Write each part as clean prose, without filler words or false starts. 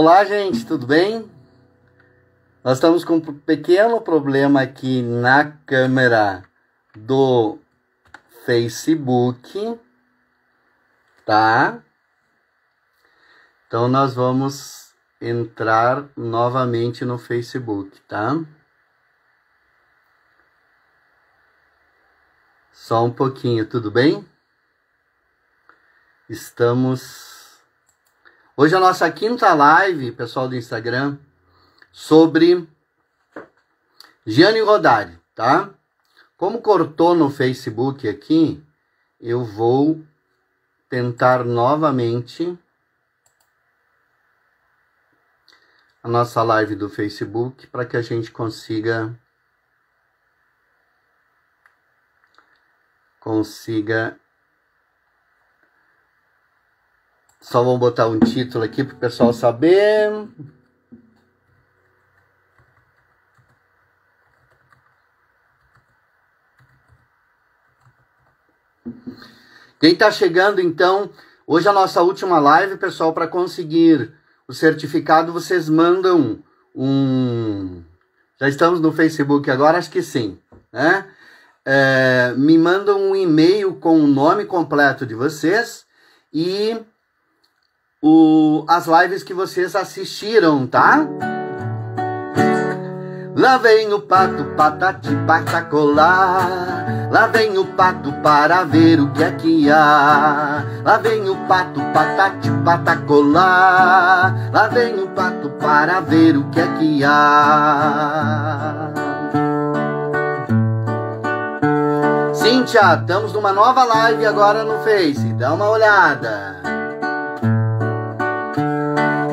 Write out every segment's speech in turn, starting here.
Olá, gente, tudo bem? Nós estamos com um pequeno problema aqui na câmera do Facebook, tá? Então, nós vamos entrar novamente no Facebook, tá? Só um pouquinho, tudo bem? Hoje é a nossa quinta live, pessoal do Instagram, sobre Gianni Rodari, tá? Como cortou no Facebook aqui, eu vou tentar novamente a nossa live do Facebook para que a gente consiga só vou botar um título aqui para o pessoal saber. Quem está chegando, então, hoje é a nossa última live, pessoal, para conseguir o certificado, vocês mandam Já estamos no Facebook agora? Acho que sim, né? Me mandam um e-mail com o nome completo de vocês e as lives que vocês assistiram, tá? Lá vem o pato, patati, patacolar. Lá vem o pato para ver o que é que há. Lá vem o pato, patati, patacolar. Lá vem o pato para ver o que é que há. Cíntia, estamos numa nova live agora no Face. Dá uma olhada.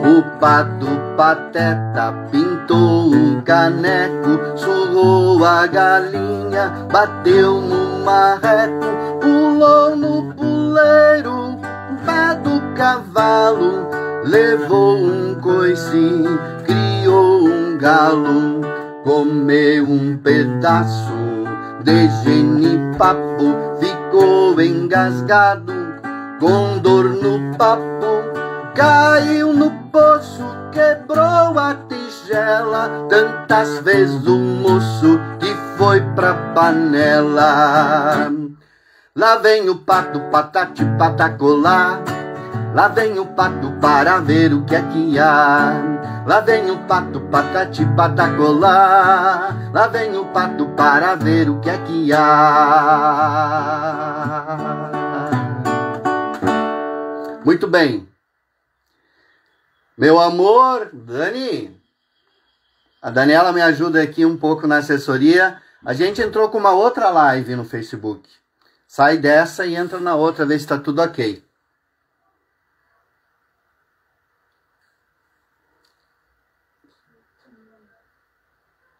O pato pateta pintou um caneco, surrou a galinha, bateu no marreco, pulou no puleiro, pé do cavalo, levou um coice, criou um galo, comeu um pedaço de genipapo, ficou engasgado, com dor no papo, caiu no poço, quebrou a tigela, tantas vezes o moço que foi pra panela. Lá vem o pato, patati, patacolar. Lá vem o pato para ver o que é que há. Lá vem o pato, patati, patacolar. Lá vem o pato para ver o que é que há. Muito bem. Meu amor, Dani, a Daniela me ajuda aqui um pouco na assessoria. A gente entrou com uma outra live no Facebook. Sai dessa e entra na outra, ver se está tudo ok.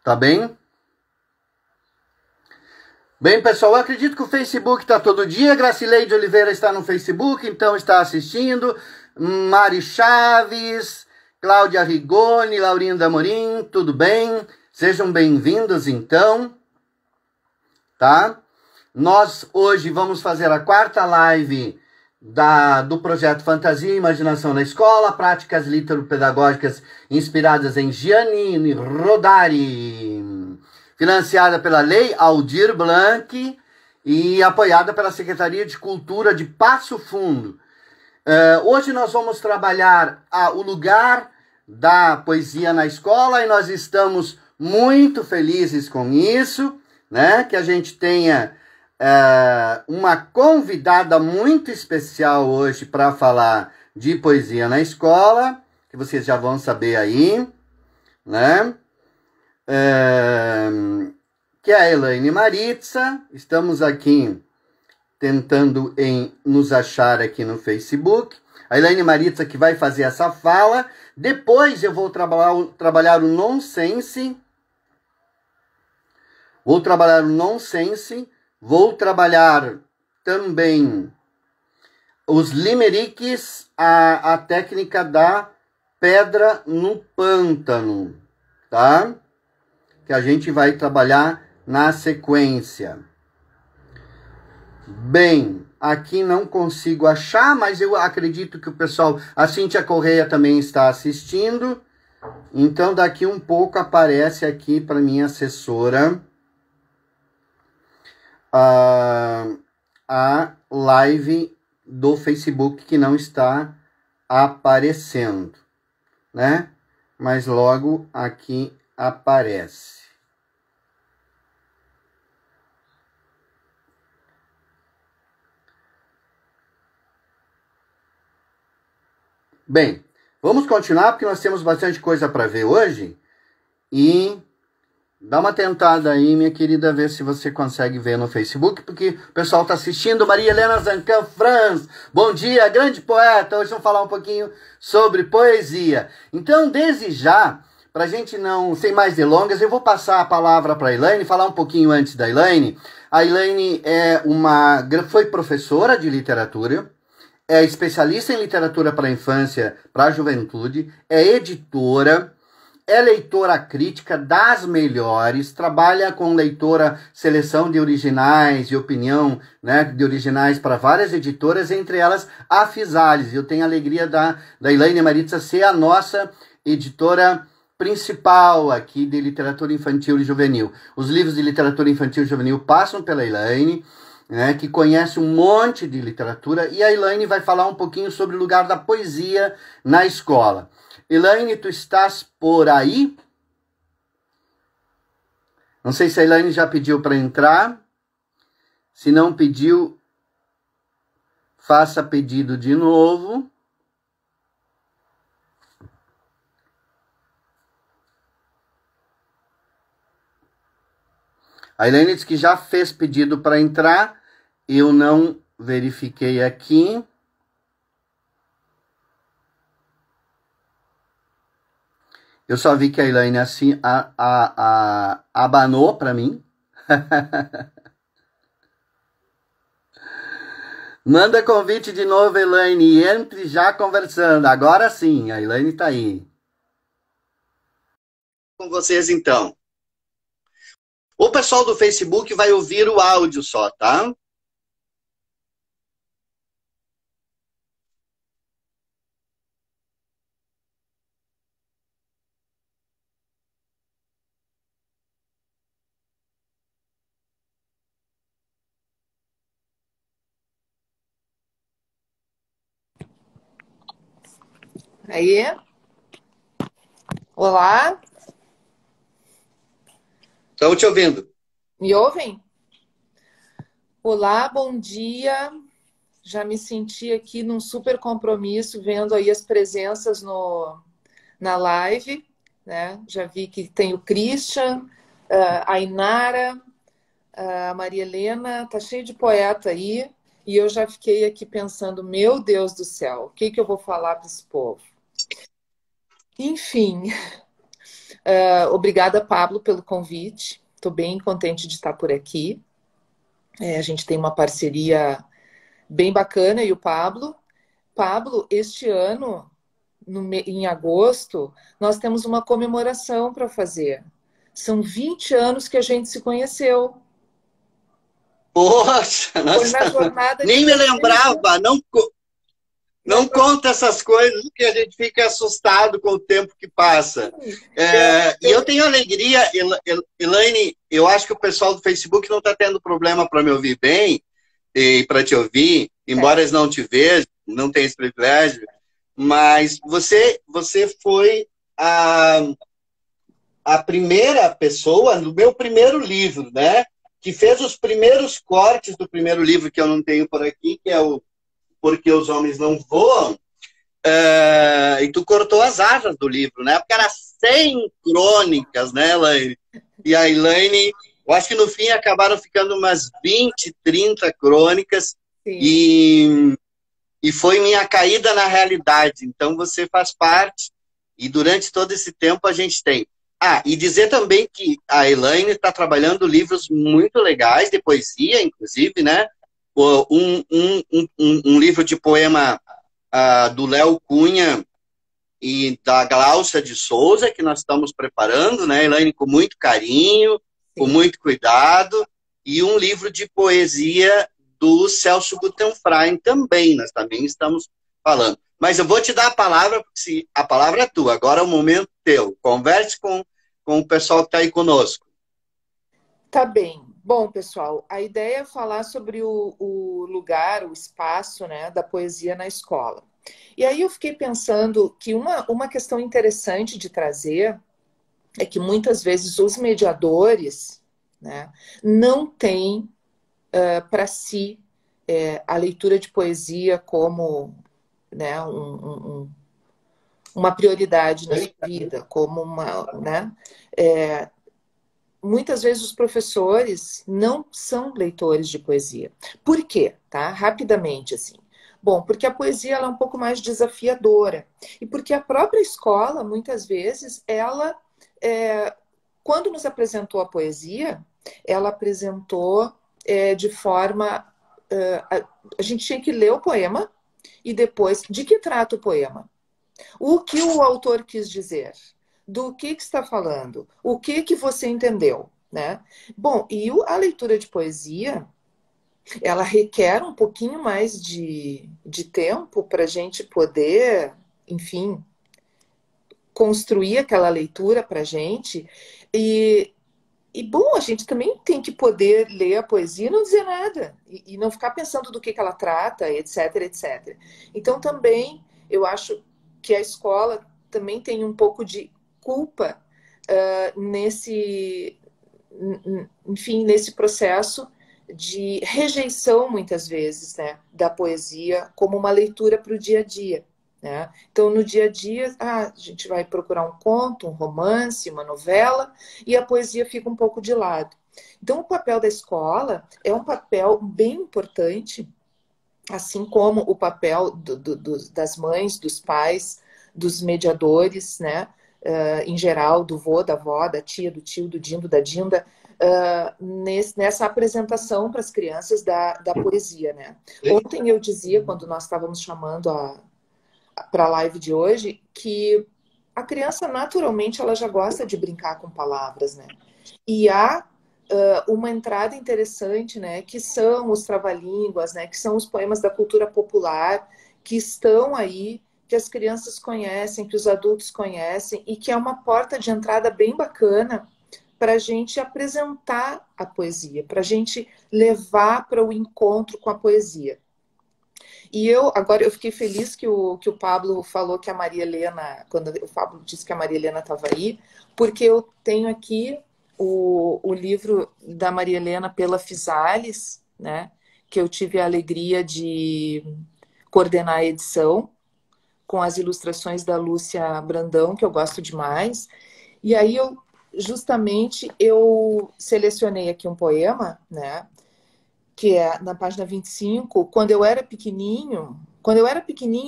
Tá bem? Bem, pessoal, eu acredito que o Facebook está todo dia. Gracileide Oliveira está no Facebook, então está assistindo. Mari Chaves, Cláudia Rigoni, Laurinda Amorim, tudo bem? Sejam bem-vindos, então, tá? Nós hoje vamos fazer a quarta live do projeto Fantasia e Imaginação na Escola, práticas literopedagógicas inspiradas em Gianni Rodari, financiada pela Lei Aldir Blanc e apoiada pela Secretaria de Cultura de Passo Fundo. Hoje nós vamos trabalhar o lugar da poesia na escola e nós estamos muito felizes com isso, né? Que a gente tenha uma convidada muito especial hoje para falar de poesia na escola, que vocês já vão saber aí, né? Que é a Elaine Maritza. Estamos aqui tentando nos achar aqui no Facebook. A Elaine Maritza que vai fazer essa fala. Depois eu vou trabalhar o nonsense. Vou trabalhar também os limericks, a técnica da pedra no pântano, tá? Que a gente vai trabalhar na sequência. Bem, aqui não consigo achar, mas eu acredito que o pessoal, a Cíntia Correia também está assistindo. Então, daqui um pouco aparece aqui para minha assessora a live do Facebook que não está aparecendo, né? Mas logo aqui aparece. Bem, vamos continuar porque nós temos bastante coisa para ver hoje. E dá uma tentada aí, minha querida, ver se você consegue ver no Facebook, porque o pessoal está assistindo. Maria Helena Zancan Franz, bom dia, grande poeta. Hoje vamos falar um pouquinho sobre poesia. Então, desde já, para a gente não, sem mais delongas, eu vou passar a palavra para a Elaine, falar um pouquinho antes da Elaine. A Elaine foi professora de literatura, é especialista em literatura para a infância, para a juventude, é editora, é leitora crítica das melhores, trabalha com leitora, seleção de originais, de opinião, né, de originais para várias editoras, entre elas a Fisales. Eu tenho a alegria da Elaine Maritza ser a nossa editora principal aqui de literatura infantil e juvenil. Os livros de literatura infantil e juvenil passam pela Elaine, né, que conhece um monte de literatura, e a Elaine vai falar um pouquinho sobre o lugar da poesia na escola. Elaine, tu estás por aí? Não sei se a Elaine já pediu para entrar. Se não pediu, faça pedido de novo. A Elaine disse que já fez pedido para entrar. Eu não verifiquei aqui. Eu só vi que a Elaine assim abanou para mim. Manda convite de novo, Elaine, e entre já conversando. Agora sim, a Elaine está aí. Com vocês, então. O pessoal do Facebook vai ouvir o áudio só, tá? Aí, olá, Estamos te ouvindo. me ouvem? Olá, bom dia. Já me senti aqui num super compromisso, vendo aí as presenças na live, né? Já vi que tem o Christian, a Inara, a Maria Helena, tá cheio de poeta aí, e eu já fiquei aqui pensando, meu Deus do céu, o que eu vou falar para esse povo? Enfim, obrigada, Pablo, pelo convite. Estou bem contente de estar por aqui. A gente tem uma parceria bem bacana, e o Pablo. Pablo, este ano, em agosto, nós temos uma comemoração para fazer. São 20 anos que a gente se conheceu. Poxa, Foi na jornada nem de me lembrava, não conta essas coisas que a gente fica assustado com o tempo que passa. E eu tenho alegria, Elaine, eu acho que o pessoal do Facebook não está tendo problema para me ouvir bem e para te ouvir, embora eles não te vejam, não tenham esse privilégio, mas você foi a primeira pessoa no meu primeiro livro, né? Que fez os primeiros cortes do primeiro livro que eu não tenho por aqui, que é o Porque os Homens Não Voam, e tu cortou as asas do livro, né? Porque era 100 crônicas, né, Elaine? E a Elaine, eu acho que no fim acabaram ficando umas 20, 30 crônicas, e foi minha caída na realidade. Então você faz parte, e durante todo esse tempo a gente tem. E dizer também que a Elaine está trabalhando livros muito legais, de poesia, inclusive, né? Um livro de poema do Léo Cunha e da Gláucia de Souza, que nós estamos preparando, né, Elaine, com muito carinho, com muito cuidado, e um livro de poesia do Celso Guttenfrein também, nós também estamos falando. Mas eu vou te dar a palavra, porque se a palavra é tua, agora é o momento teu. Converse com o pessoal que está aí conosco. Tá bem. Bom, pessoal, a ideia é falar sobre o lugar, o espaço, né, da poesia na escola. E aí eu fiquei pensando que uma questão interessante de trazer é que muitas vezes os mediadores, né, não têm para si a leitura de poesia como, né, uma prioridade na sua vida, como uma, né, muitas vezes os professores não são leitores de poesia. Por quê? Tá? Rapidamente, assim. Bom, porque a poesia ela é um pouco mais desafiadora. E porque a própria escola, muitas vezes, ela, quando nos apresentou a poesia, ela apresentou de forma... a gente tinha que ler o poema e depois, de que trata o poema? O que o autor quis dizer? Do que está falando? O que você entendeu? Né? Bom, e a leitura de poesia, ela requer um pouquinho mais de tempo para a gente poder, enfim, construir aquela leitura para a gente. Bom, a gente também tem que poder ler a poesia e não dizer nada. E não ficar pensando do que ela trata, etc, etc. Então, também, eu acho que a escola também tem um pouco de culpa nesse processo de rejeição, muitas vezes, né, da poesia como uma leitura para o dia a dia. Né? Então, no dia a dia, a gente vai procurar um conto, um romance, uma novela, e a poesia fica um pouco de lado. Então, o papel da escola é um papel bem importante, assim como o papel das mães, dos pais, dos mediadores, né? Em geral, do vô, da avó, da tia, do tio, do dindo, da dinda, nessa apresentação para as crianças da poesia. Né? Ontem eu dizia, quando nós estávamos chamando para a live de hoje, que a criança naturalmente ela já gosta de brincar com palavras, né? E há uma entrada interessante, né? Que são os trava-línguas, né? Que são os poemas da cultura popular que estão aí, que as crianças conhecem, que os adultos conhecem e que é uma porta de entrada bem bacana para a gente apresentar a poesia, para a gente levar para o encontro com a poesia. E agora eu fiquei feliz que o Pablo falou que a Maria Helena, quando o Pablo disse que a Maria Helena estava aí, porque eu tenho aqui o livro da Maria Helena pela Fisales, né, que eu tive a alegria de coordenar a edição, com as ilustrações da Lúcia Brandão, que eu gosto demais. E aí justamente eu selecionei aqui um poema, né, que é na página 25, quando eu era pequenininho,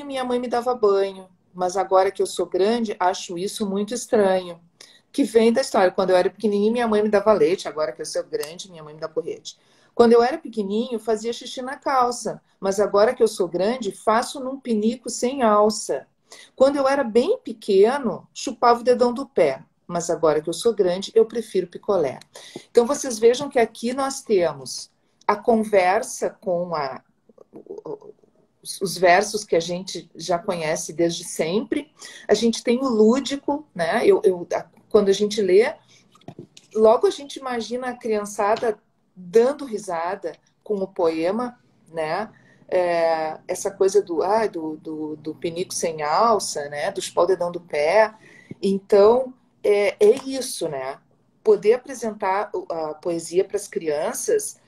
minha mãe me dava banho, mas agora que eu sou grande, acho isso muito estranho. Que vem da história, quando eu era pequenininho, minha mãe me dava leite, agora que eu sou grande, minha mãe me dá porrete. Quando eu era pequenininho, fazia xixi na calça, mas agora que eu sou grande, faço num pinico sem alça. Quando eu era bem pequeno, chupava o dedão do pé, mas agora que eu sou grande, eu prefiro picolé. Então vocês vejam que aqui nós temos a conversa com os versos que a gente já conhece desde sempre. A gente tem o lúdico, né? Quando a gente lê, logo a gente imagina a criançada dando risada com o poema, né? Essa coisa do pinico sem alça, né? Do chupar o dedão do pé. Então, é isso, né? Poder apresentar a poesia para as crianças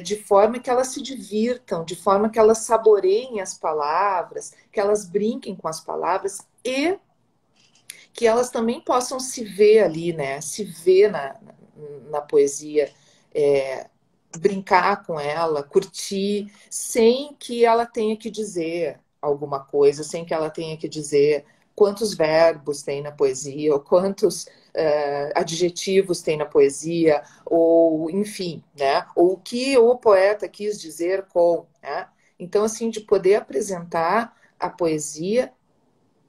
de forma que elas se divirtam, de forma que elas saboreiem as palavras, que elas brinquem com as palavras e que elas também possam se ver ali, né? Se ver na poesia, brincar com ela, curtir, sem que ela tenha que dizer alguma coisa, sem que ela tenha que dizer quantos verbos tem na poesia, ou quantos adjetivos tem na poesia, ou enfim, né? Ou o que o poeta quis dizer com, né? Então, assim, de poder apresentar a poesia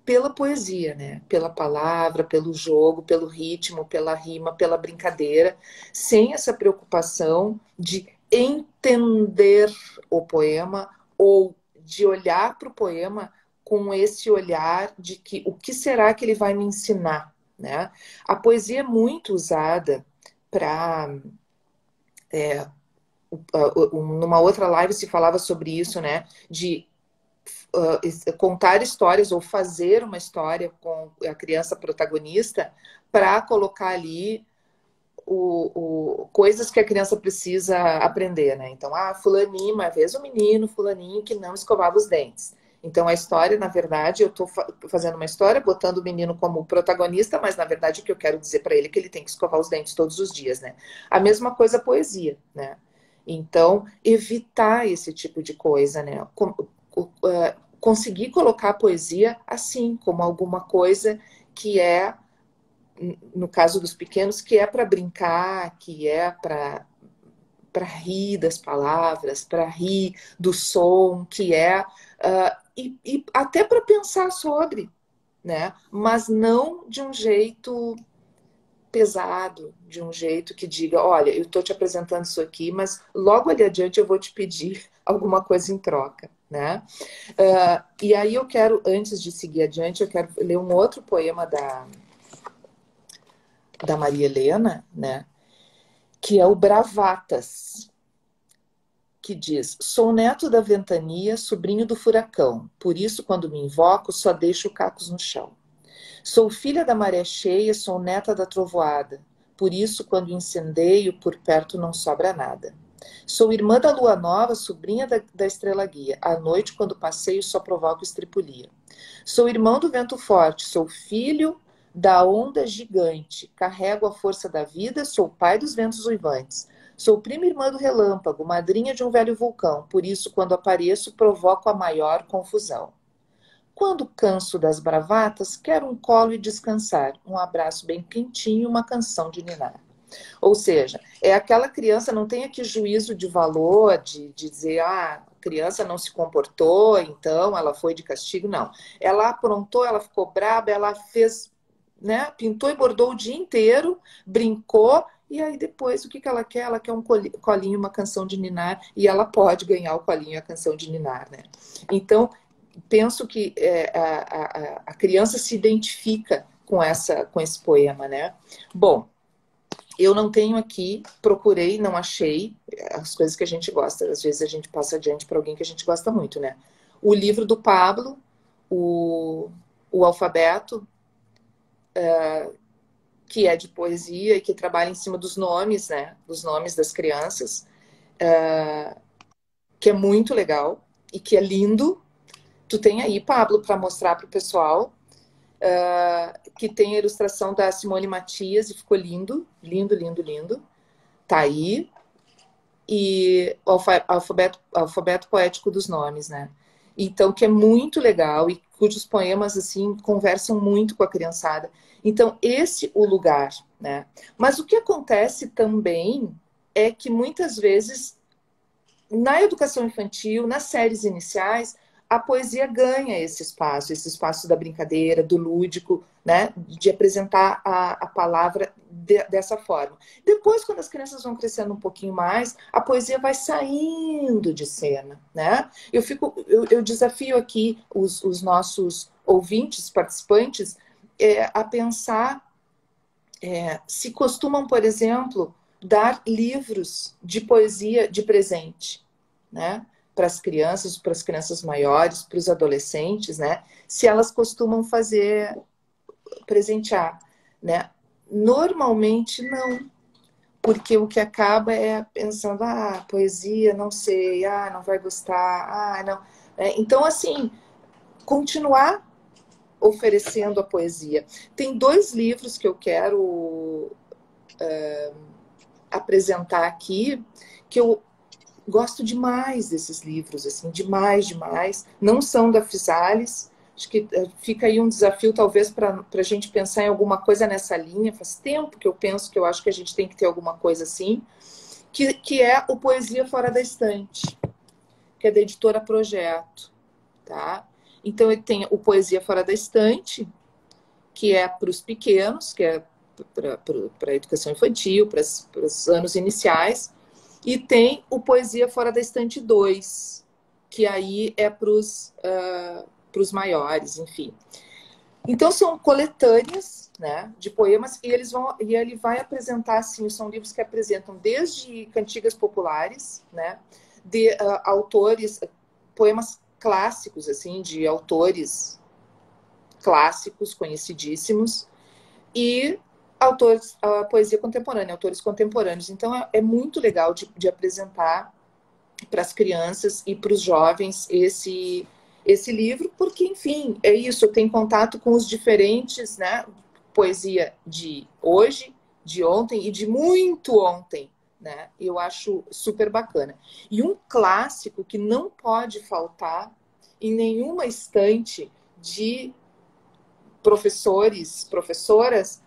pela poesia, né? Pela palavra, pelo jogo, pelo ritmo, pela rima, pela brincadeira, sem essa preocupação de entender o poema ou de olhar para o poema com esse olhar de que o que será que ele vai me ensinar, né? A poesia é muito usada para... numa outra live se falava sobre isso, né? De contar histórias ou fazer uma história com a criança protagonista para colocar ali coisas que a criança precisa aprender, né? Então, fulaninho, uma vez o menino, fulaninho que não escovava os dentes. Então, a história, na verdade, eu estou fazendo uma história, botando o menino como protagonista, mas, na verdade, o que eu quero dizer para ele é que ele tem que escovar os dentes todos os dias, né? A mesma coisa a poesia, né? Então, evitar esse tipo de coisa, né? Conseguir colocar a poesia assim, como alguma coisa que é, no caso dos pequenos, que é para brincar, que é para rir das palavras, para rir do som, que é... e até para pensar sobre, né? Mas não de um jeito pesado, de um jeito que diga, olha, eu estou te apresentando isso aqui, mas logo ali adiante eu vou te pedir alguma coisa em troca, né? E aí eu quero, antes de seguir adiante, eu quero ler um outro poema da Maria Helena, né? Que é o Bravatas, que diz: sou neto da ventania, sobrinho do furacão, por isso quando me invoco só deixo cacos no chão. Sou filha da maré cheia, sou neta da trovoada, por isso quando incendeio por perto não sobra nada. Sou irmã da lua nova, sobrinha da estrela guia, à noite quando passeio só provoco estripulia. Sou irmão do vento forte, sou filho da onda gigante, carrego a força da vida, sou pai dos ventos uivantes. Sou prima irmã do relâmpago, madrinha de um velho vulcão, por isso quando apareço provoco a maior confusão. Quando canso das bravatas, quero um colo e descansar, um abraço bem quentinho, uma canção de ninar. Ou seja, é aquela criança, não tem aqui juízo de valor, de dizer, a criança não se comportou, então ela foi de castigo, não. Ela aprontou, ela ficou braba, ela fez, né, pintou e bordou o dia inteiro, brincou, e aí depois o que ela quer? Ela quer um colinho, uma canção de ninar, e ela pode ganhar o colinho e a canção de ninar, né? Então, penso que a criança se identifica com esse poema, né? Bom, eu não tenho aqui, procurei, não achei as coisas que a gente gosta. Às vezes a gente passa adiante para alguém que a gente gosta muito, né? O livro do Pablo, o alfabeto, que é de poesia e que trabalha em cima dos nomes, né? Dos nomes das crianças, que é muito legal e que é lindo. Tu tem aí, Pablo, para mostrar para o pessoal, que tem a ilustração da Simone Matias e ficou lindo, lindo, lindo, lindo. Tá aí. E o alfabeto poético dos nomes, né? Então, que é muito legal e cujos poemas, assim, conversam muito com a criançada. Então, esse é o lugar, né? Mas o que acontece também é que muitas vezes, na educação infantil, nas séries iniciais, a poesia ganha esse espaço da brincadeira, do lúdico, né? De apresentar a palavra dessa forma. Depois, quando as crianças vão crescendo um pouquinho mais, a poesia vai saindo de cena, né? Eu desafio aqui os nossos ouvintes, participantes, a pensar se costumam, por exemplo, dar livros de poesia de presente, né? Para as crianças maiores, para os adolescentes, né? Se elas costumam presentear, né? Normalmente não, porque o que acaba é pensando, poesia, não sei, não vai gostar, não. Então, assim, continuar oferecendo a poesia. Tem 2 livros que eu quero apresentar aqui, que eu gosto demais desses livros, assim, demais, demais. Não são da Fisales. Acho que fica aí um desafio, talvez, para a gente pensar em alguma coisa nessa linha. Faz tempo que eu penso que eu acho que a gente tem que ter alguma coisa assim, que é o Poesia Fora da Estante, que é da editora Projeto, tá? Então, ele tem o Poesia Fora da Estante, que é para os pequenos, que é para a educação infantil, para os anos iniciais. E tem o Poesia Fora da Estante 2, que aí é para os maiores, enfim. Então são coletâneas, né, de poemas e ele vai apresentar assim, são livros que apresentam desde cantigas populares, né, de autores, poemas clássicos assim, de autores clássicos conhecidíssimos e autores, poesia contemporânea, autores contemporâneos. Então é muito legal de apresentar para as crianças e para os jovens esse livro, porque, enfim, é isso, tem contato com os diferentes, né? Poesia de hoje, de ontem e de muito ontem, né? Eu acho super bacana. E um clássico que não pode faltar em nenhuma estante de professores, professoras,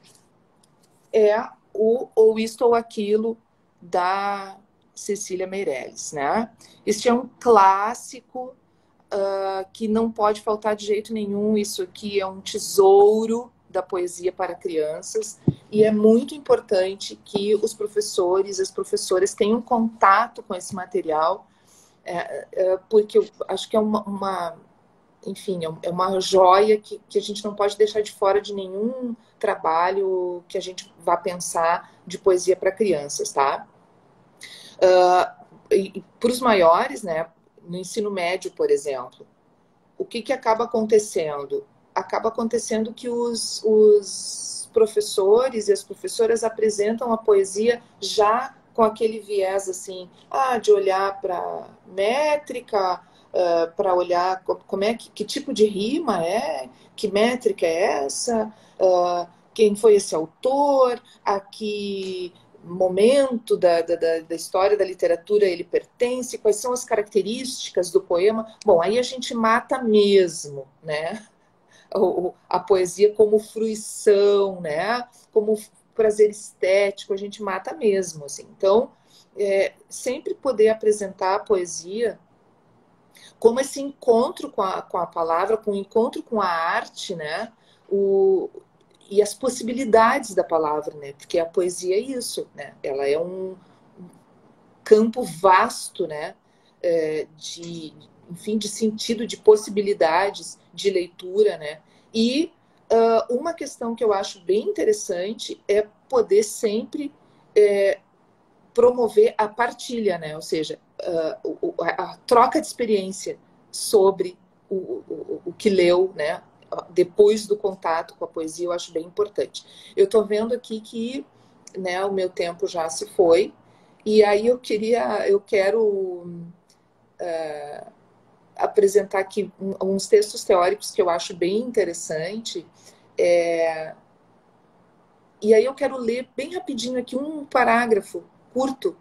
é o Ou Isto ou Aquilo, da Cecília Meirelles, né? Este é um clássico que não pode faltar de jeito nenhum. Isso aqui é um tesouro da poesia para crianças e é muito importante que os professores, as professoras tenham contato com esse material, porque eu acho que é enfim, é uma joia que a gente não pode deixar de fora de nenhum trabalho que a gente vá pensar de poesia para crianças, tá? E para os maiores, né, no ensino médio, por exemplo, o que acaba acontecendo? Acaba acontecendo que os professores e as professoras apresentam a poesia já com aquele viés assim, de olhar para métrica, para olhar como é que tipo de rima é, que métrica é essa, quem foi esse autor, a que momento da história da literatura ele pertence, quais são as características do poema. Bom, aí a gente mata mesmo, né? A poesia como fruição, né? Como prazer estético, a gente mata mesmo, assim. Então, sempre poder apresentar a poesia como esse encontro com a palavra, com o encontro com a arte, né? E as possibilidades da palavra, né? Porque a poesia é isso, né? Ela é um campo vasto, né? Enfim, de sentido, de possibilidades de leitura, né? E uma questão que eu acho bem interessante é poder sempre promover a partilha, né? Ou seja, a troca de experiência sobre o que leu, né? Depois do contato com a poesia, eu acho bem importante. Eu estou vendo aqui que, né, o meu tempo já se foi, e aí eu quero apresentar aqui uns textos teóricos que eu acho bem interessante. E aí eu quero ler bem rapidinho aqui um parágrafo curto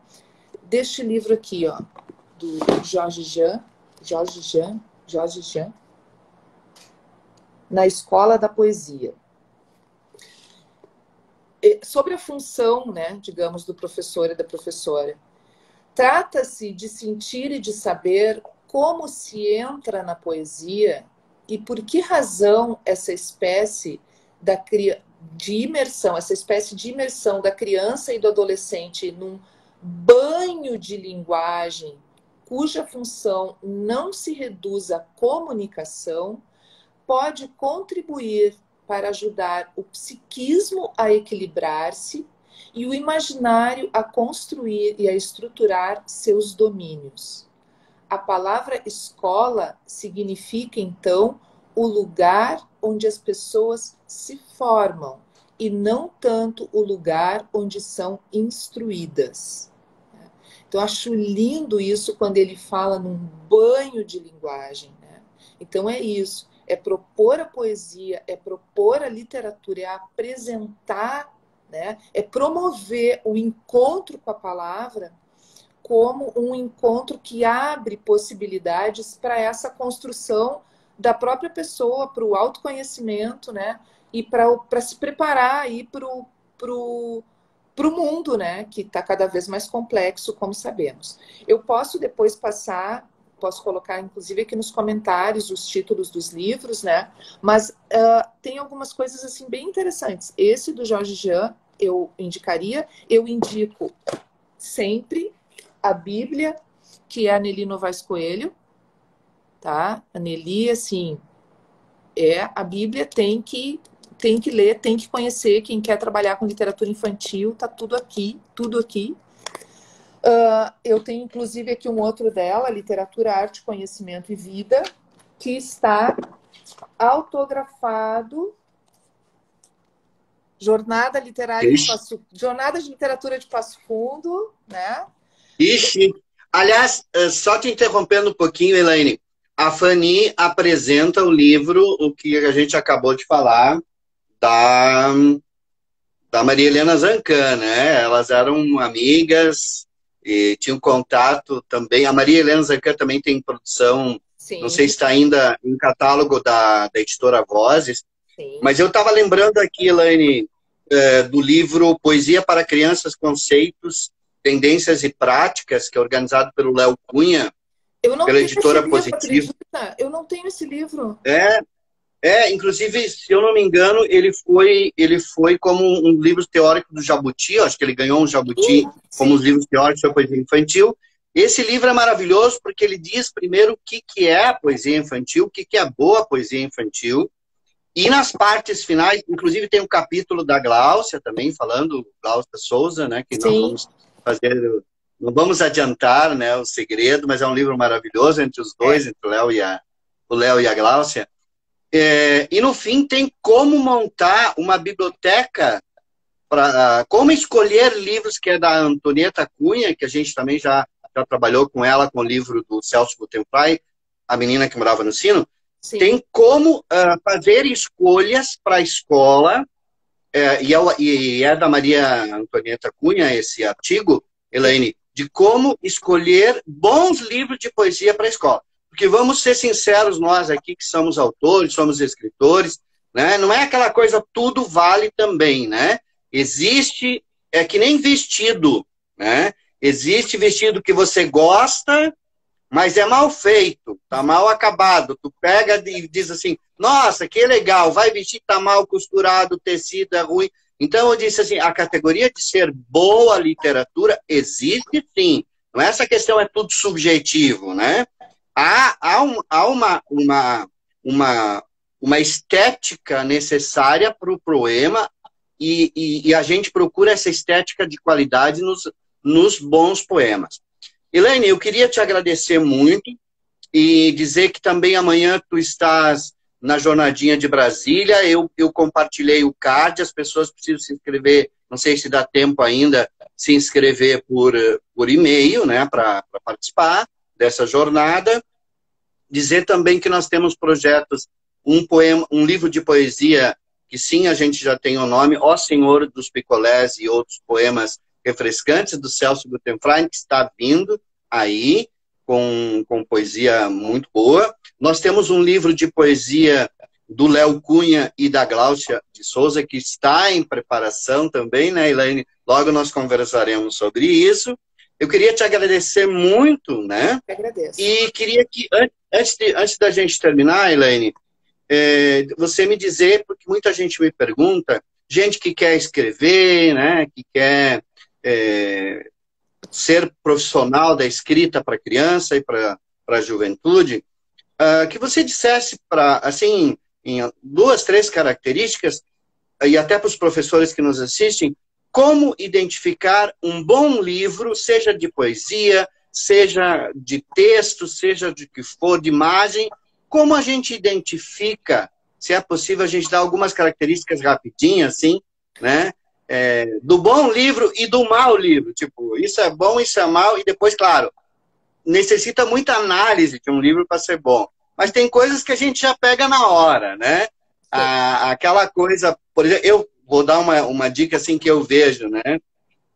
deste livro aqui, ó, do Jorge Jean, Na Escola da Poesia. Sobre a função, né, digamos, do professor e da professora. Trata-se de sentir e de saber como se entra na poesia e por que razão essa espécie de imersão, essa espécie de imersão da criança e do adolescente num banho de linguagem cuja função não se reduz à comunicação, pode contribuir para ajudar o psiquismo a equilibrar-se e o imaginário a construir e a estruturar seus domínios. A palavra escola significa, então, o lugar onde as pessoas se formam e não tanto o lugar onde são instruídas. Então, acho lindo isso quando ele fala num banho de linguagem, né? Então, é isso. É propor a poesia, é propor a literatura, é apresentar, né? É promover o encontro com a palavra como um encontro que abre possibilidades para essa construção da própria pessoa, para o autoconhecimento, né? E para se preparar aí para o mundo, né? Que está cada vez mais complexo, como sabemos. Eu posso depois posso colocar, inclusive, aqui nos comentários os títulos dos livros, né? Mas tem algumas coisas assim bem interessantes. Esse do Jorge Jean eu indicaria, eu indico sempre a Bíblia, que é a Nelly Novaes Coelho, tá? A Nelly, assim, a Bíblia tem que ler, tem que conhecer. Quem quer trabalhar com literatura infantil, tá tudo aqui, tudo aqui. Eu tenho, inclusive, aqui um outro dela, Literatura, Arte, Conhecimento e Vida, que está autografado. Jornada Jornada de Literatura de Passo Fundo, né? Ixi. Aliás, só te interrompendo um pouquinho, Elaine, a Fanny apresenta o livro, o que a gente acabou de falar, da Maria Helena Zancan, né? Elas eram amigas e tinham contato também. A Maria Helena Zancan também tem produção, Sim. Não sei se está ainda em catálogo da editora Vozes, Sim. Mas eu estava lembrando aqui, Elaine, do livro Poesia para Crianças, Conceitos, Tendências e Práticas, que é organizado pelo Léo Cunha, pela editora Positivo. Acredita? Eu não tenho esse livro. Inclusive, se eu não me engano, ele foi como um livro teórico do Jabuti, acho que ele ganhou um Jabuti como os livros teóricos da poesia infantil. Esse livro é maravilhoso porque ele diz primeiro o que é a poesia infantil, o que é a boa poesia infantil, e nas partes finais, inclusive tem um capítulo da Gláucia também, falando, Gláucia Souza, né, que não vamos adiantar, né, o segredo, mas é um livro maravilhoso entre os dois, entre o Léo e a Gláucia. E no fim tem como montar uma biblioteca, como escolher livros, que é da Antonieta Cunha, que a gente também já trabalhou com ela, com o livro do Celso Guttenfrei, A Menina que Morava no Sino. Sim. Tem como fazer escolhas para a escola, e é da Maria Antonieta Cunha esse artigo, Elaine, de como escolher bons livros de poesia para a escola. Porque vamos ser sinceros, nós aqui que somos autores, somos escritores, né? Não é aquela coisa tudo vale também, né? Existe, é que nem vestido, né? Existe vestido que você gosta, mas é mal feito, tá mal acabado. Tu pega e diz assim, nossa, que legal, vai vestir, tá mal costurado, o tecido é ruim. Então eu disse assim, a categoria de ser boa literatura existe sim. Não é essa questão, é tudo subjetivo, né? Há uma estética necessária para o poema e a gente procura essa estética de qualidade nos bons poemas. Elaine, eu queria te agradecer muito e dizer que também amanhã tu estás na Jornadinha de Brasília. Eu compartilhei o card, as pessoas precisam se inscrever, não sei se dá tempo ainda, se inscrever por e-mail, né, para participar dessa jornada. Dizer também que nós temos projetos, um livro de poesia, que sim, a gente já tem o nome, Ó Senhor dos Picolés e Outros Poemas Refrescantes, do Celso Guttenfrei, que está vindo aí, com poesia muito boa. Nós temos um livro de poesia do Léo Cunha e da Gláucia de Souza, que está em preparação também, né, Elaine? Logo nós conversaremos sobre isso. Eu queria te agradecer muito, né? Eu agradeço. E queria que, antes da gente terminar, Elaine, você me dizer, porque muita gente me pergunta, gente que quer escrever, né, que quer ser profissional da escrita para criança e para a juventude, que você dissesse assim, em 2, 3 características, e até para os professores que nos assistem, como identificar um bom livro, seja de poesia, seja de texto, seja de que for, de imagem, como a gente identifica, se é possível a gente dar algumas características rapidinhas, assim, né? Do bom livro e do mau livro, tipo, isso é bom, isso é mau, e depois, claro, necessita muita análise de um livro para ser bom, mas tem coisas que a gente já pega na hora, né? Aquela coisa, por exemplo, eu vou dar uma dica assim que eu vejo, né?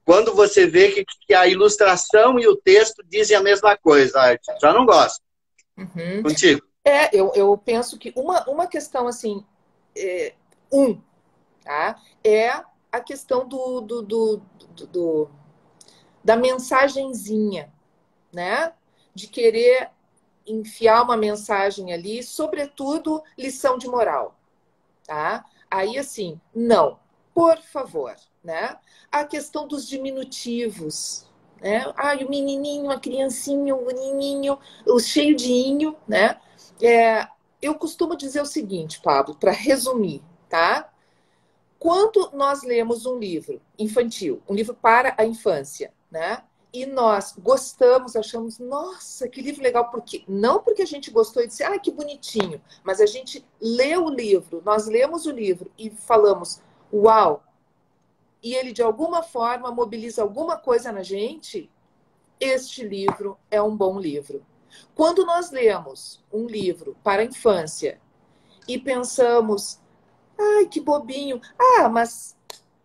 Quando você vê que a ilustração e o texto dizem a mesma coisa, já não gosto. Uhum. Contigo. Eu penso que uma questão assim, tá? É a questão da mensagenzinha, né? De querer enfiar uma mensagem ali, sobretudo lição de moral, tá? Aí, assim, não, por favor, né? A questão dos diminutivos, né? Ai, o menininho, a criancinha, o menininho, o cheio de inho, né? Eu costumo dizer o seguinte, Pablo, para resumir, tá? Quando nós lemos um livro infantil, um livro para a infância, né? E nós gostamos, achamos, nossa, que livro legal, porque não porque a gente gostou e disse, ah, que bonitinho, mas a gente lê o livro, nós lemos o livro e falamos, uau, e ele de alguma forma mobiliza alguma coisa na gente, este livro é um bom livro. Quando nós lemos um livro para a infância e pensamos, ai, que bobinho, ah, mas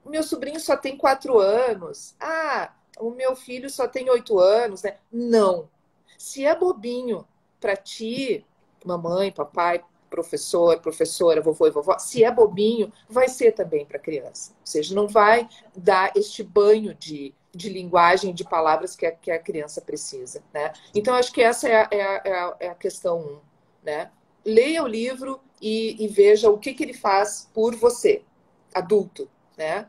o meu sobrinho só tem 4 anos, ah, o meu filho só tem 8 anos, né? Não. Se é bobinho para ti, mamãe, papai, professor, professora, vovô e vovó, se é bobinho, vai ser também para a criança. Ou seja, não vai dar este banho de linguagem, de palavras que a criança precisa, né? Então, acho que essa é a questão 1, né? Leia o livro e veja o que ele faz por você, adulto, né?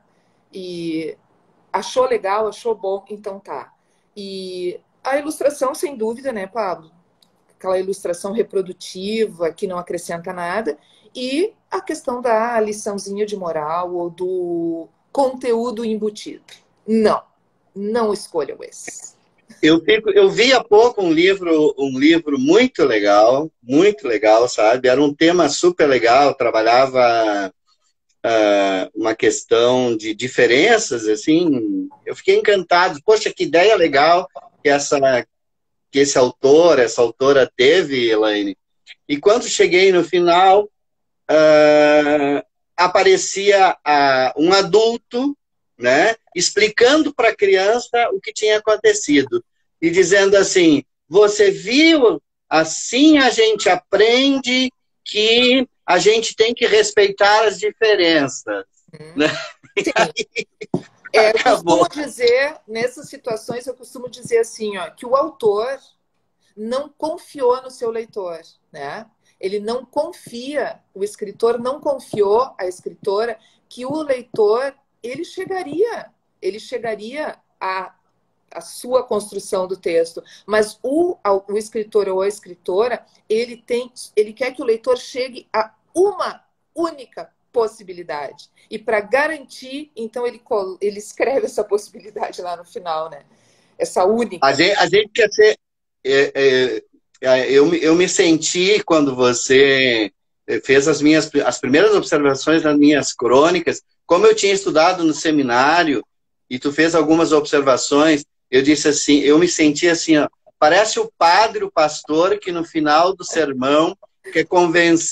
E achou legal, achou bom, então tá. E a ilustração, sem dúvida, né, Pablo? Aquela ilustração reprodutiva que não acrescenta nada. E a questão da liçãozinha de moral ou do conteúdo embutido. Não, não escolham esse. Eu vi há pouco um livro muito legal, sabe? Era um tema super legal, trabalhava uma questão de diferenças, assim. Eu fiquei encantado. Poxa, que ideia legal que essa autora teve, Elaine. E quando cheguei no final, aparecia um adulto, né, explicando para a criança o que tinha acontecido e dizendo assim: você viu? Assim a gente aprende que a gente tem que respeitar as diferenças. Né? Sim. Aí, Eu costumo dizer, nessas situações, eu costumo dizer assim, ó, que o autor não confiou no seu leitor, né? Ele não confia, o escritor não confiou à escritora que o leitor, ele chegaria à sua construção do texto, mas o escritor ou a escritora, ele quer que o leitor chegue a uma única possibilidade. E para garantir, então ele escreve essa possibilidade lá no final, né? Essa única. A gente quer ser... eu me senti, quando você fez as primeiras observações nas minhas crônicas, como eu tinha estudado no seminário, e tu fez algumas observações, eu disse assim, eu me senti assim, ó, parece o padre, o pastor, que no final do sermão quer converter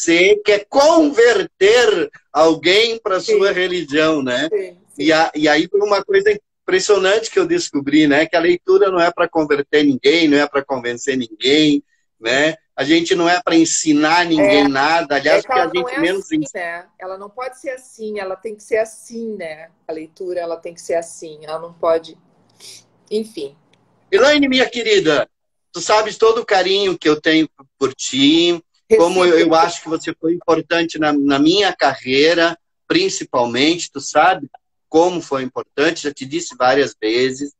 alguém para a sua religião, né? Sim. E aí foi uma coisa impressionante que eu descobri, né? Que a leitura não é para converter ninguém, não é para convencer ninguém, né? A gente não é para ensinar ninguém nada, aliás, que a gente menos assim, né? Ela não pode ser assim, ela tem que ser assim, né? A leitura, ela tem que ser assim, ela não pode... Enfim. Elaine, minha querida, tu sabes todo o carinho que eu tenho por ti, como eu acho que você foi importante na minha carreira, principalmente, tu sabe como foi importante, já te disse várias vezes.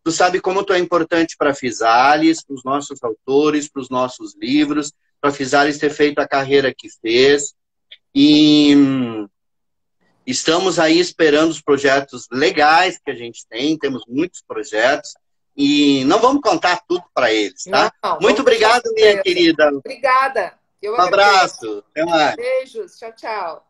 Tu sabe como tu é importante para a Fisales, para os nossos autores, para os nossos livros, para a Fisales ter feito a carreira que fez. E estamos aí esperando os projetos legais que a gente tem, temos muitos projetos, e não vamos contar tudo para eles, tá? Não, muito obrigado, minha querida. Obrigada. Um abraço. Até mais. Beijos. Tchau, tchau.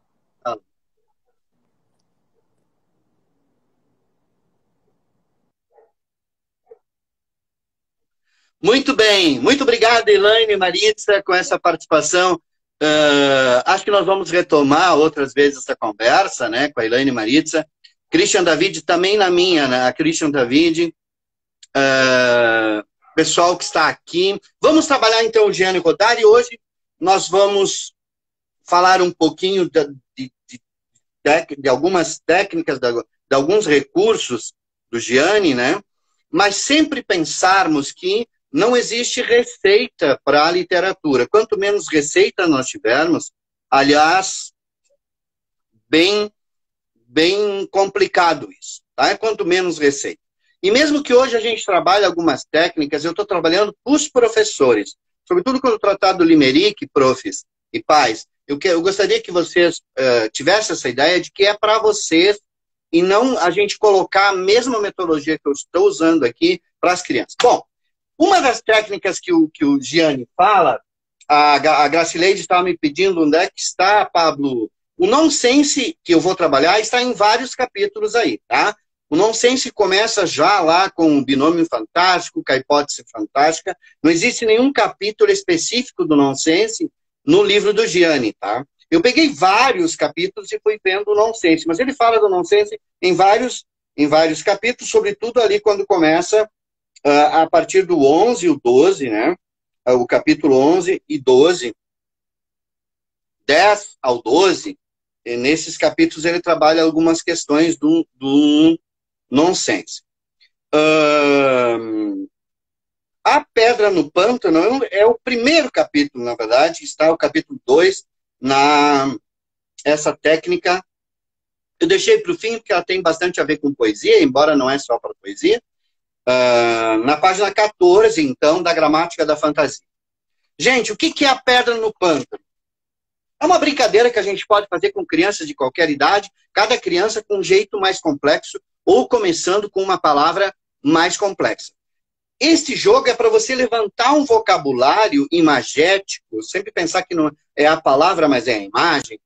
Muito bem, muito obrigado, Elaine e Maritza, com essa participação. Acho que nós vamos retomar outras vezes essa conversa, né, com a Elaine e Maritza. Christian David, também na minha, né, a Christian David, pessoal que está aqui. Vamos trabalhar, então, o Gianni Rodari. Hoje nós vamos falar um pouquinho de algumas técnicas, de alguns recursos do Gianni, né, mas sempre pensarmos que não existe receita para a literatura. Quanto menos receita nós tivermos, aliás, bem complicado isso, tá? Quanto menos receita. E mesmo que hoje a gente trabalhe algumas técnicas, eu estou trabalhando para os professores. Sobretudo quando tratar do Limerick, profs e pais. Eu gostaria que vocês tivessem essa ideia de que é para vocês e não a gente colocar a mesma metodologia que eu estou usando aqui para as crianças. Bom, uma das técnicas que o Gianni fala, a Gracileide estava me pedindo onde é que está, Pablo. O nonsense que eu vou trabalhar está em vários capítulos aí, tá? O nonsense começa já lá com o binômio fantástico, com a hipótese fantástica. Não existe nenhum capítulo específico do nonsense no livro do Gianni, tá? Eu peguei vários capítulos e fui vendo o nonsense, mas ele fala do nonsense em vários capítulos, sobretudo ali quando começa a partir do 11 e o 12, né? O capítulo 11 e 12, 10 ao 12, e nesses capítulos ele trabalha algumas questões do nonsense. A Pedra no Pântano é o primeiro capítulo, na verdade, está o capítulo 2, essa técnica. Eu deixei para o fim, porque ela tem bastante a ver com poesia, embora não é só para poesia. Na página 14, então, da Gramática da Fantasia. Gente, o que é a Pedra no Pântano? É uma brincadeira que a gente pode fazer com crianças de qualquer idade, cada criança com um jeito mais complexo, ou começando com uma palavra mais complexa. Este jogo é para você levantar um vocabulário imagético, sempre pensar que não é a palavra, mas é a imagem,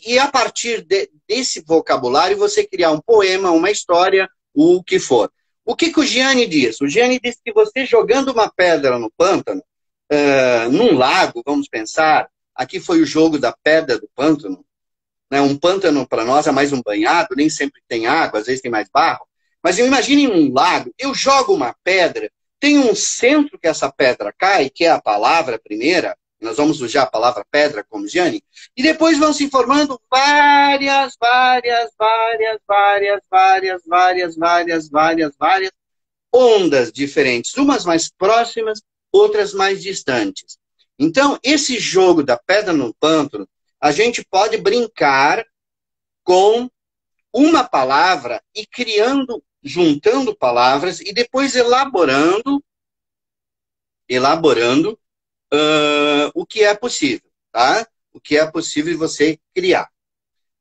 e a partir desse vocabulário você criar um poema, uma história, o que for. O que o Gianni diz? O Gianni diz que você jogando uma pedra no pântano, num lago, vamos pensar, aqui foi o jogo da pedra do pântano, né? Um pântano para nós é mais um banhado, nem sempre tem água, às vezes tem mais barro, mas eu imagino em um lago, eu jogo uma pedra, tem um centro que essa pedra cai, que é a palavra primeira, nós vamos usar a palavra pedra como Gianni, e depois vão se formando várias ondas diferentes, umas mais próximas, outras mais distantes. Então, esse jogo da pedra no pântano, a gente pode brincar com uma palavra e criando, juntando palavras e depois elaborando o que é possível, tá? O que é possível você criar.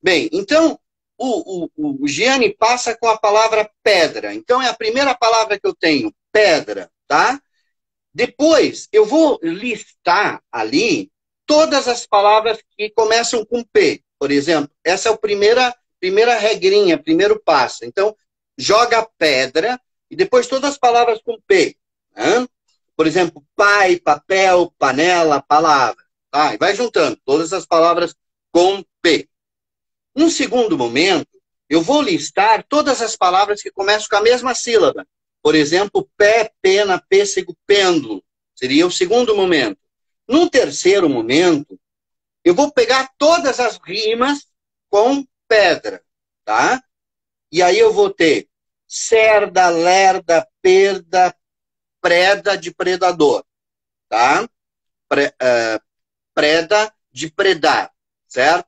Bem, então, o Gianni passa com a palavra pedra. Então, é a primeira palavra que eu tenho, pedra, tá? Depois, eu vou listar ali todas as palavras que começam com P. Por exemplo, essa é a primeira regrinha, primeiro passo. Então, joga pedra e depois todas as palavras com P. Né? Por exemplo, pai, papel, panela, palavra. Tá? E vai juntando todas as palavras com P. Num segundo momento, eu vou listar todas as palavras que começam com a mesma sílaba. Por exemplo, pé, pena, pêssego, pêndulo. Seria o segundo momento. Num terceiro momento, eu vou pegar todas as rimas com pedra, tá? E aí eu vou ter cerda, lerda, perda, preda de predador, tá? Preda de predar, certo?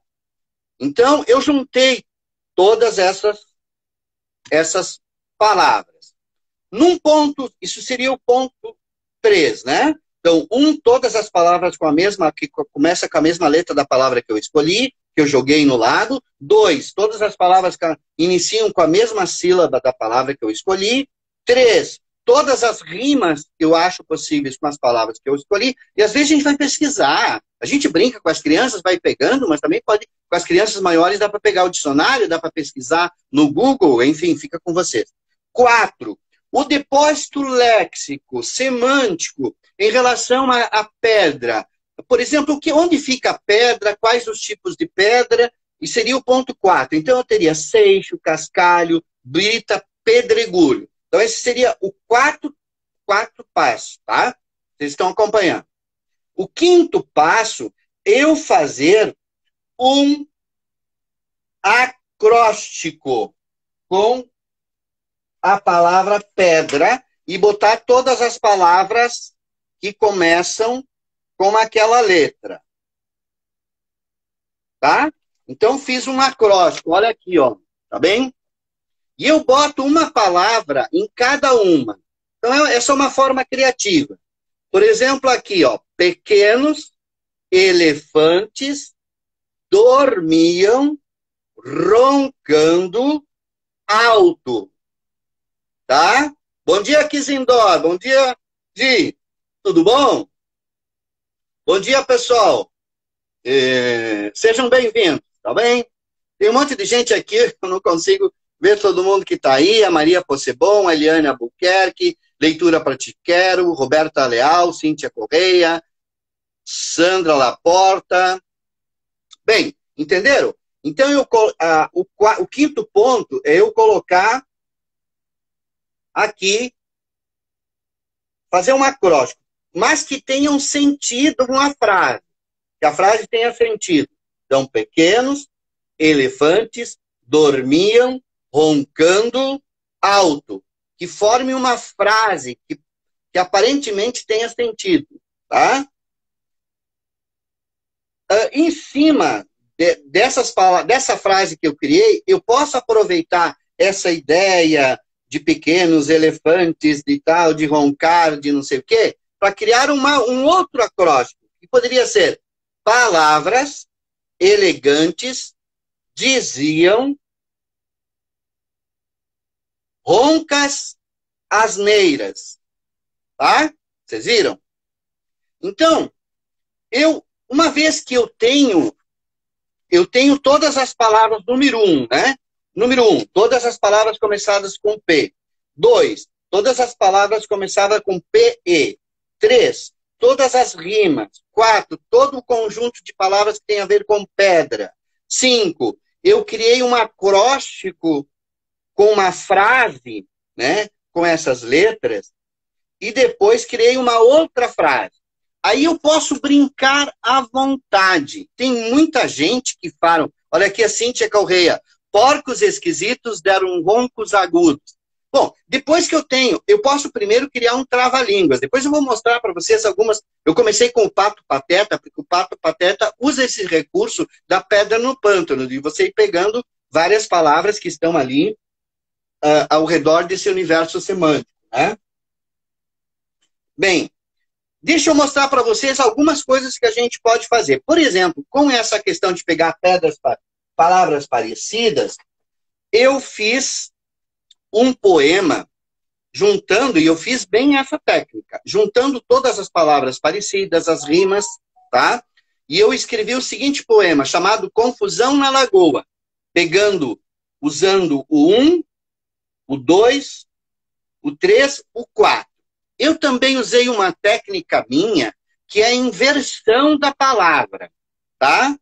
Então, eu juntei todas essas palavras. Num ponto, isso seria o ponto 3, né? Então, todas as palavras que começa com a mesma letra da palavra que eu escolhi, que eu joguei no lado. 2, todas as palavras que iniciam com a mesma sílaba da palavra que eu escolhi. 3, todas as rimas que eu acho possíveis com as palavras que eu escolhi. E às vezes a gente vai pesquisar. A gente brinca com as crianças, vai pegando, mas também pode, com as crianças maiores, dá para pegar o dicionário, dá para pesquisar no Google, enfim, fica com vocês. 4, o depósito léxico, semântico, em relação à pedra. Por exemplo, onde fica a pedra, quais os tipos de pedra, e seria o ponto 4. Então, eu teria seixo, cascalho, brita, pedregulho. Então, esse seria o quarto passo, tá? Vocês estão acompanhando. O quinto passo, eu fazer um acróstico com a palavra pedra e botar todas as palavras que começam com aquela letra. Tá? Então, fiz um acróstico. Olha aqui, ó. Tá bem? E eu boto uma palavra em cada uma. Então, essa é uma forma criativa. Por exemplo, aqui, ó, pequenos elefantes dormiam roncando alto. Tá? Bom dia, Kizindó. Bom dia, Gi. Tudo bom? Bom dia, pessoal. Sejam bem-vindos, tá bem? Tem um monte de gente aqui, eu não consigo ver todo mundo que está aí. A Maria Possebon, a Eliane Albuquerque, Leitura para Te Quero, Roberta Leal, Cíntia Correia, Sandra Laporta. Bem, entenderam? Então, o quinto ponto é eu colocar aqui, fazer um acróstico, mas que tenha um sentido uma frase. Que a frase tenha sentido. Então, pequenos elefantes dormiam roncando alto. Que forme uma frase que aparentemente tenha sentido. Tá? Em cima dessa frase que eu criei, eu posso aproveitar essa ideia de pequenos elefantes, de tal, de roncar, de não sei o quê, para criar um outro acróstico, que poderia ser palavras elegantes diziam roncas asneiras. Tá? Vocês viram? Então, uma vez que eu tenho todas as palavras, número 1, né? Número 1, todas as palavras começadas com P. 2, todas as palavras começadas com PE. 3, todas as rimas. 4, todo o conjunto de palavras que tem a ver com pedra. 5, eu criei um acróstico com uma frase, né? Com essas letras. E depois criei uma outra frase. Aí eu posso brincar à vontade. Tem muita gente que fala... Olha aqui a Cíntia Correia. Porcos esquisitos deram roncos agudos. Bom, depois que eu posso primeiro criar um trava-línguas. Depois eu vou mostrar para vocês algumas... Eu comecei com o Pato Pateta, porque o Pato Pateta usa esse recurso da pedra no pântano, de você ir pegando várias palavras que estão ali ao redor desse universo semântico, né? Bem, deixa eu mostrar para vocês algumas coisas que a gente pode fazer. Por exemplo, com essa questão de pegar palavras parecidas, eu fiz um poema juntando, e eu fiz bem essa técnica, juntando todas as palavras parecidas, as rimas, tá? E eu escrevi o seguinte poema, chamado Confusão na Lagoa, usando o 1, o 2, o 3, o 4. Eu também usei uma técnica minha, que é a inversão da palavra, tá?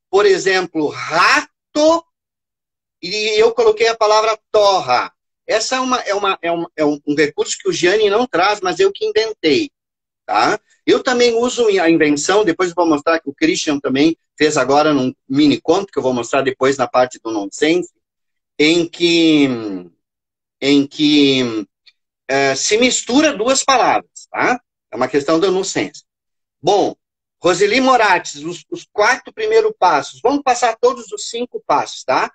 Por exemplo, rato, e eu coloquei a palavra torra. Essa é um recurso que o Gianni não traz, mas eu que inventei, tá? Eu também uso a invenção, depois eu vou mostrar que o Christian também fez agora num mini conto, que eu vou mostrar depois na parte do nonsense, em que se mistura duas palavras, tá? É uma questão do nonsense. Bom, Roseli Morates, os 4 primeiros passos. Vamos passar todos os 5 passos, tá?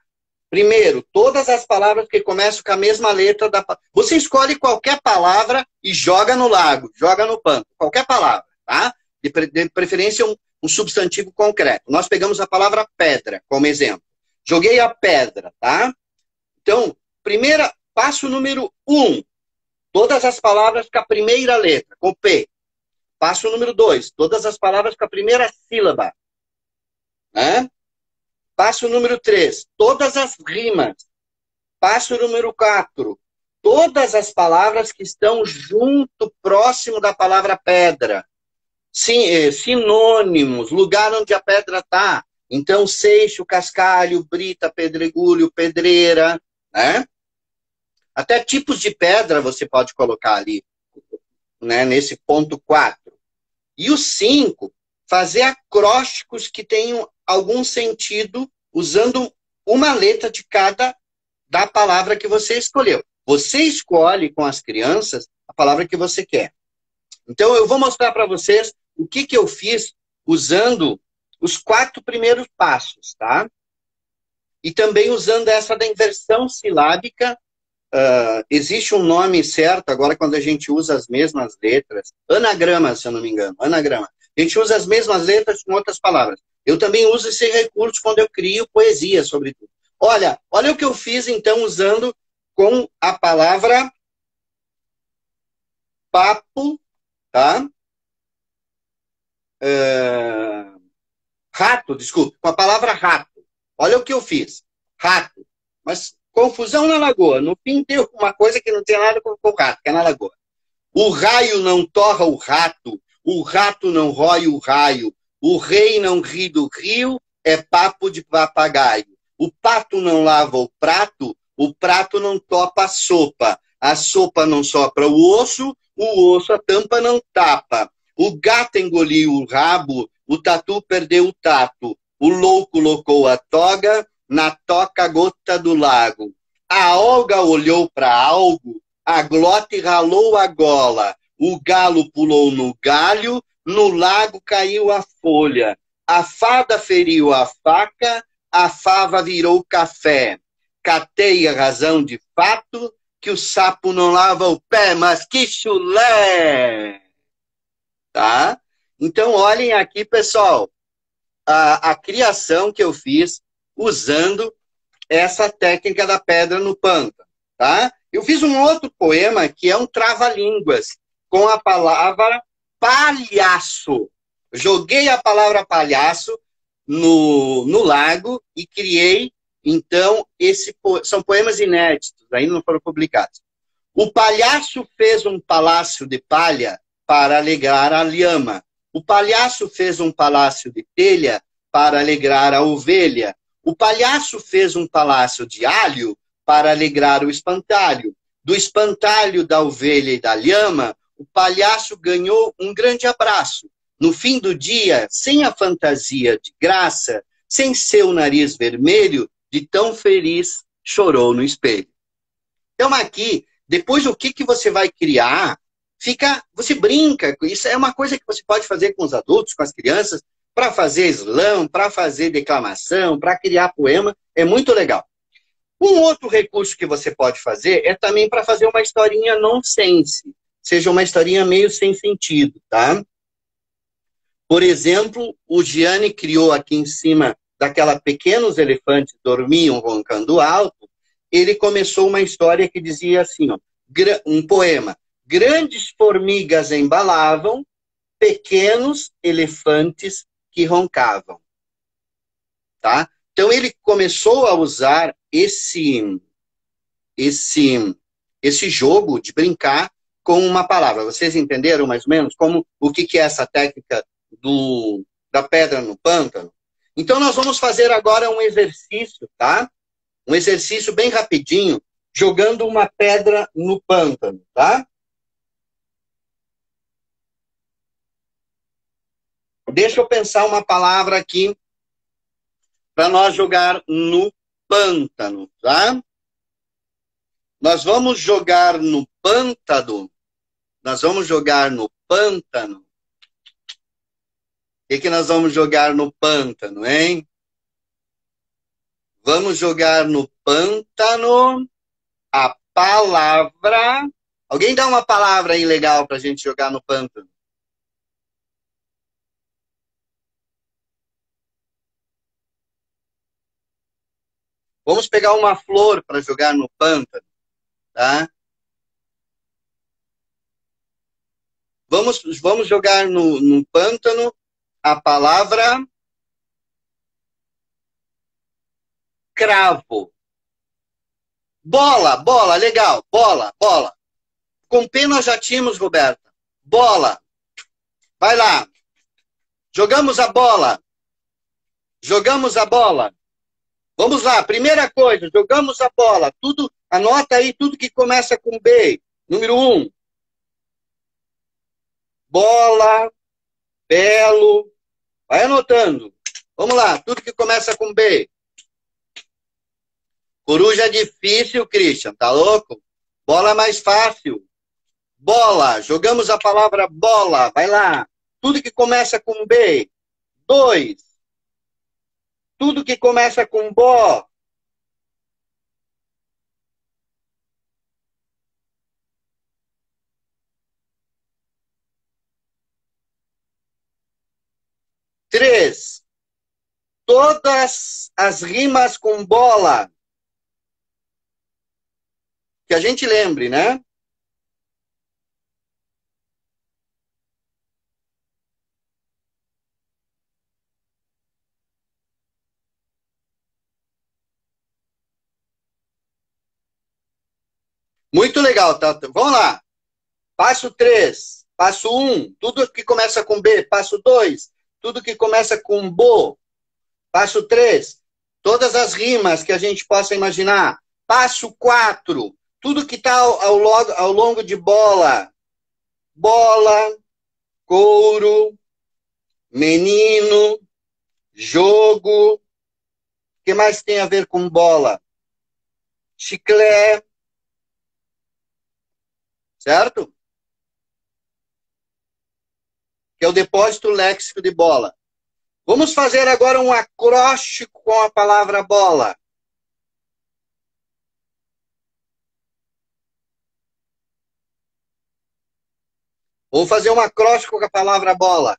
Primeiro, todas as palavras que começam com a mesma letra da palavra. Você escolhe qualquer palavra e joga no lago, joga no pano. Qualquer palavra, tá? De preferência um substantivo concreto. Nós pegamos a palavra pedra como exemplo. Joguei a pedra, tá? Então, passo número 1. Todas as palavras com a primeira letra, com P. Passo número 2. Todas as palavras com a primeira sílaba. Né? Passo número 3. Todas as rimas. Passo número 4. Todas as palavras que estão junto, próximo da palavra pedra. Sinônimos, lugar onde a pedra está. Então, seixo, cascalho, brita, pedregulho, pedreira. Né? Até tipos de pedra você pode colocar ali, né, nesse ponto 4. E o 5, fazer acrósticos que tenham algum sentido usando uma letra de cada da palavra que você escolheu. Você escolhe com as crianças a palavra que você quer. Então eu vou mostrar para vocês o que eu fiz usando os 4 primeiros passos, tá? e também usando essa da inversão silábica. Existe um nome certo, agora quando a gente usa as mesmas letras, anagrama, se eu não me engano, anagrama. A gente usa as mesmas letras com outras palavras. Eu também uso esse recurso quando eu crio poesia, sobretudo. Olha o que eu fiz, então, usando com a palavra papo, tá? Rato, desculpa, com a palavra rato. Olha o que eu fiz. Rato. Mas confusão na lagoa. No fim tem uma coisa que não tem nada com o rato, que é na lagoa. O raio não torra o rato não rói o raio, o rei não ri do rio, é papo de papagaio. O pato não lava o prato não topa a sopa não sopra o osso a tampa não tapa. O gato engoliu o rabo, o tatu perdeu o tato, o louco locou a toga, na toca gota do lago. A Olga olhou para algo, a glote ralou a gola, o galo pulou no galho, no lago caiu a folha, a fada feriu a faca, a fava virou café. Catei a razão de fato, que o sapo não lava o pé, mas que chulé! Tá? Então, olhem aqui, pessoal, a criação que eu fiz usando essa técnica da pedra no pântano, tá? Eu fiz um outro poema que é um trava-línguas, com a palavra palhaço. Joguei a palavra palhaço no lago e criei, então, são poemas inéditos, ainda não foram publicados. O palhaço fez um palácio de palha para alegrar a lhama. O palhaço fez um palácio de telha para alegrar a ovelha. O palhaço fez um palácio de alho para alegrar o espantalho. Do espantalho da ovelha e da lhama, o palhaço ganhou um grande abraço. No fim do dia, sem a fantasia de graça, sem seu nariz vermelho, de tão feliz, chorou no espelho. Então aqui, depois o que você vai criar, você brinca. Isso é uma coisa que você pode fazer com os adultos, com as crianças, para fazer slam, para fazer declamação, para criar poema, é muito legal. Um outro recurso que você pode fazer é também para fazer uma historinha nonsense, seja uma historinha meio sem sentido, tá? Por exemplo, o Gianni criou aqui em cima daquela pequenos elefantes dormiam roncando alto, ele começou uma história que dizia assim, ó, um poema. Grandes formigas embalavam, pequenos elefantes que roncavam. Tá? Então ele começou a usar esse jogo de brincar com uma palavra. Vocês entenderam mais ou menos o que é essa técnica da pedra no pântano? Então nós vamos fazer agora um exercício, tá? Um exercício bem rapidinho, jogando uma pedra no pântano, tá? Deixa eu pensar uma palavra aqui para nós jogar no pântano, tá? Nós vamos jogar no pântano. Nós vamos jogar no pântano. O que nós vamos jogar no pântano, hein? Vamos jogar no pântano a palavra... Alguém dá uma palavra aí legal para a gente jogar no pântano? Vamos pegar uma flor para jogar no pântano, tá? Vamos jogar no pântano a palavra cravo. Bola, legal. Bola. Com P nós já tínhamos, Roberta. Bola. Vai lá. Jogamos a bola. Vamos lá, primeira coisa, jogamos a bola. Anota aí tudo que começa com B. Número 1. Bola, belo. Vai anotando. Vamos lá, tudo que começa com B. Coruja é difícil, Christian, tá louco? Bola é mais fácil. Bola, jogamos a palavra bola. Vai lá. Tudo que começa com B. 2. Tudo que começa com bó. 3. Todas as rimas com bola. Que a gente lembre, né? Muito legal, tá? Vamos lá. Passo 3. Passo 1. Tudo que começa com B. Passo 2. Tudo que começa com bo. Passo 3. Todas as rimas que a gente possa imaginar. Passo 4. Tudo que está ao longo de bola. Bola, couro, menino, jogo. O que mais tem a ver com bola? Chiclé. Certo? Que é o depósito léxico de bola. Vamos fazer agora um acróstico com a palavra bola. Vou fazer um acróstico com a palavra bola.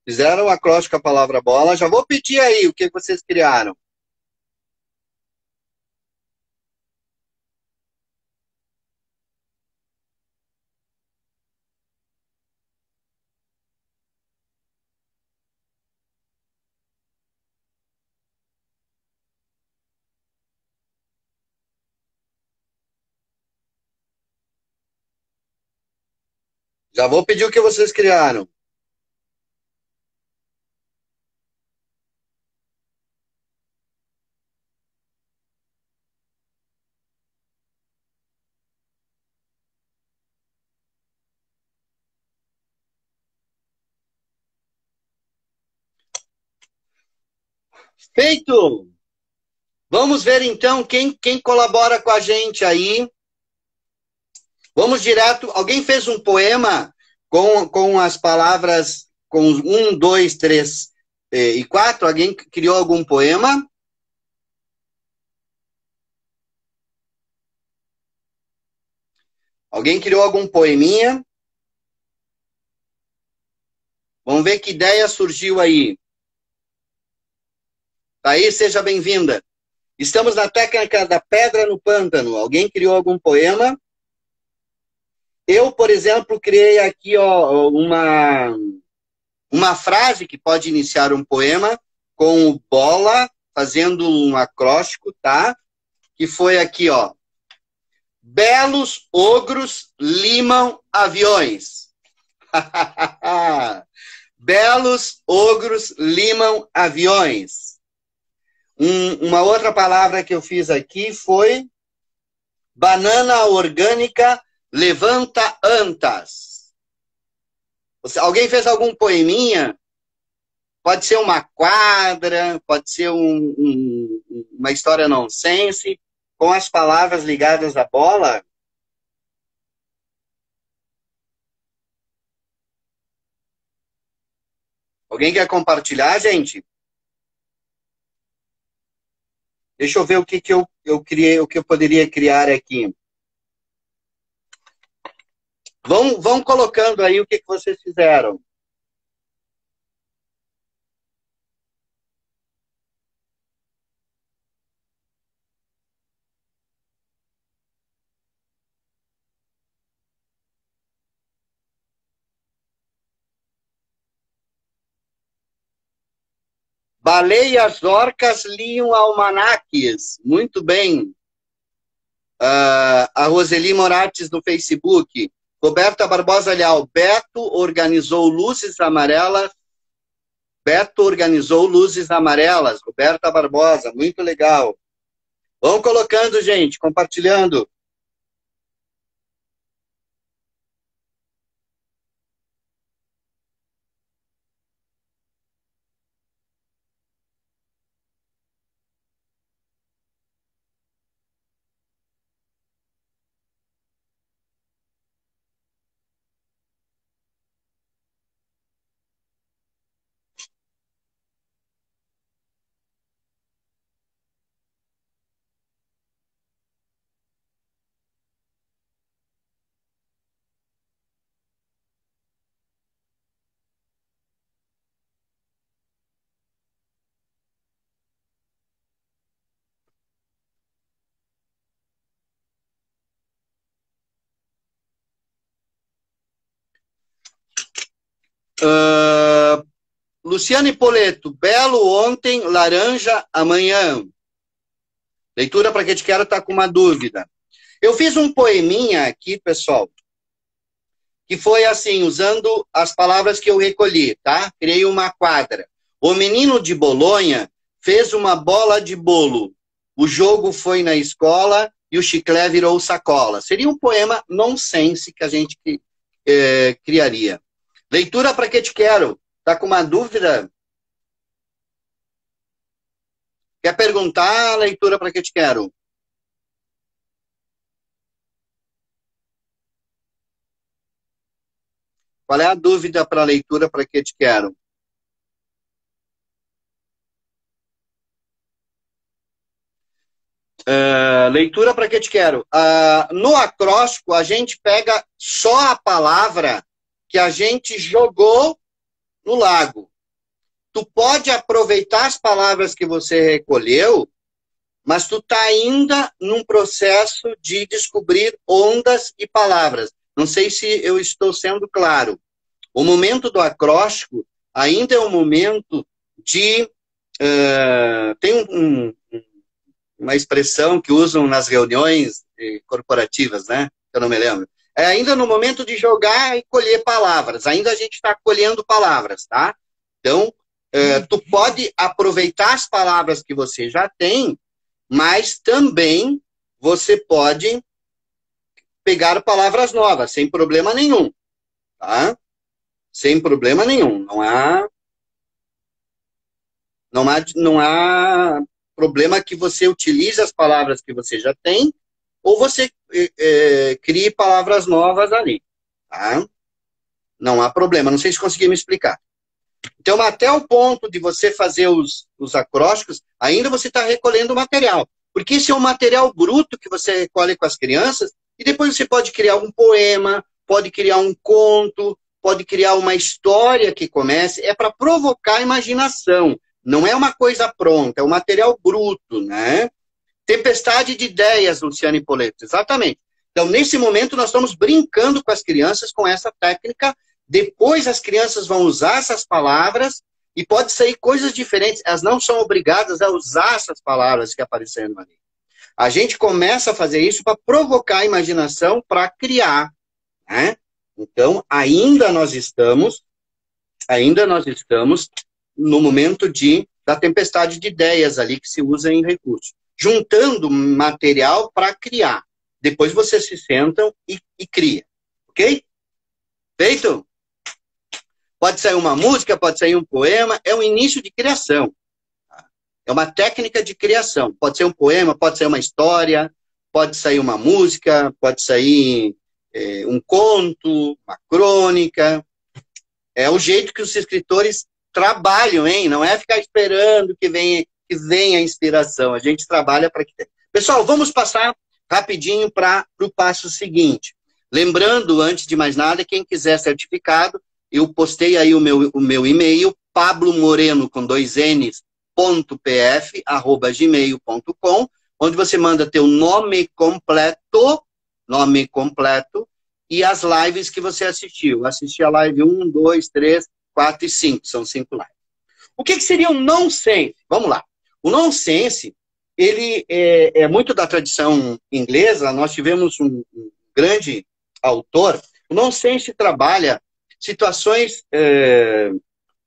Fizeram um acróstico com a palavra bola. Já vou pedir aí o que vocês criaram. Já vou pedir o que vocês criaram. Feito! Vamos ver então quem colabora com a gente aí. Vamos direto. Alguém fez um poema com as palavras com 1, 2, 3 e 4? Alguém criou algum poema? Alguém criou algum poeminha? Vamos ver que ideia surgiu aí. Thaís, seja bem-vinda. Estamos na técnica da pedra no pântano. Alguém criou algum poema? Eu, por exemplo, criei aqui ó, uma frase que pode iniciar um poema com o bola, fazendo um acróstico, tá? Que foi aqui, ó. Belos ogros limam aviões. Belos ogros limam aviões. Uma outra palavra que eu fiz aqui foi banana orgânica levanta antas. Alguém fez algum poeminha? Pode ser uma quadra, pode ser uma história nonsense, com as palavras ligadas à bola. Alguém quer compartilhar, gente? Deixa eu ver o que eu criei, o que eu poderia criar aqui. Vão colocando aí o que vocês fizeram. Baleias orcas liam almanaques. Muito bem. A Roseli Morates no Facebook. Roberta Barbosa Leal. Beto organizou luzes amarelas. Beto organizou luzes amarelas. Roberta Barbosa. Muito legal. Vão colocando, gente. Compartilhando. Luciana Ippoleto, belo ontem, laranja amanhã. Leitura para quem te quero tá com uma dúvida. Eu fiz um poeminha aqui, pessoal, que foi assim, usando as palavras que eu recolhi, tá? Criei uma quadra. O menino de Bolonha fez uma bola de bolo. O jogo foi na escola e o chiclete virou sacola. Seria um poema nonsense que a gente criaria. Leitura para que te quero. Tá com uma dúvida? Quer perguntar? Leitura para que te quero. Qual é a dúvida para a leitura para que te quero? Leitura para que te quero. No acróstico, a gente pega só a palavra que a gente jogou no lago. Tu pode aproveitar as palavras que você recolheu, mas tu tá ainda num processo de descobrir ondas e palavras. Não sei se eu estou sendo claro. O momento do acróstico ainda é um momento de... tem uma expressão que usam nas reuniões corporativas, né? Eu não me lembro. É ainda no momento de jogar e colher palavras. Ainda a gente está colhendo palavras, tá? Então, tu pode aproveitar as palavras que você já tem, mas também você pode pegar palavras novas, sem problema nenhum, tá? Sem problema nenhum. Não há problema que você utilize as palavras que você já tem, ou você crie palavras novas ali, tá? Não há problema. Não sei se consegui me explicar. Então, até o ponto de você fazer os acrósticos, ainda você está recolhendo material. Porque esse é um material bruto que você recolhe com as crianças, e depois você pode criar um poema, pode criar um conto, pode criar uma história que comece. É para provocar a imaginação. Não é uma coisa pronta, é um material bruto, né? Tempestade de ideias, Luciana Ippoleto. Exatamente. Então, nesse momento, nós estamos brincando com as crianças com essa técnica. Depois as crianças vão usar essas palavras e pode sair coisas diferentes. Elas não são obrigadas a usar essas palavras que apareceram ali. A gente começa a fazer isso para provocar a imaginação, para criar, né? Então, ainda nós estamos no momento da tempestade de ideias ali que se usa em recurso. Juntando material para criar. Depois vocês se sentam e criam. Ok? Feito? Pode sair uma música, pode sair um poema, é um início de criação. É uma técnica de criação. Pode ser um poema, pode ser uma história, pode sair uma música, pode sair um conto, uma crônica. É o jeito que os escritores trabalham, hein? Não é ficar esperando que venha a inspiração. A gente trabalha para que tenha. Pessoal, vamos passar rapidinho para o passo seguinte. Lembrando, antes de mais nada, quem quiser certificado, eu postei aí o meu e-mail, pablomoreno, com 2 N's, .pf@gmail.com, onde você manda teu nome completo, e as lives que você assistiu. Assisti a live 1, 2, 3, 4 e 5. São 5 lives. O que seria um nonsense? Vamos lá. O nonsense, ele é muito da tradição inglesa. Nós tivemos um grande autor. O nonsense trabalha situações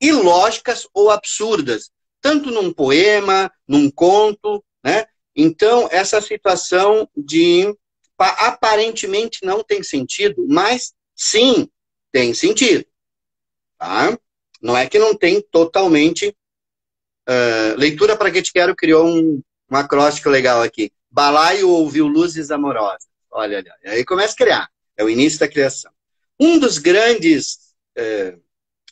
ilógicas ou absurdas, tanto num poema, num conto, né? Então, essa situação de aparentemente não tem sentido, mas sim, tem sentido. Tá? Não é que não tem totalmente. Leitura para que te quero criou um acróstico legal aqui. Balaio ouviu luzes amorosas. Olha. Aí começa a criar. É o início da criação. Um dos grandes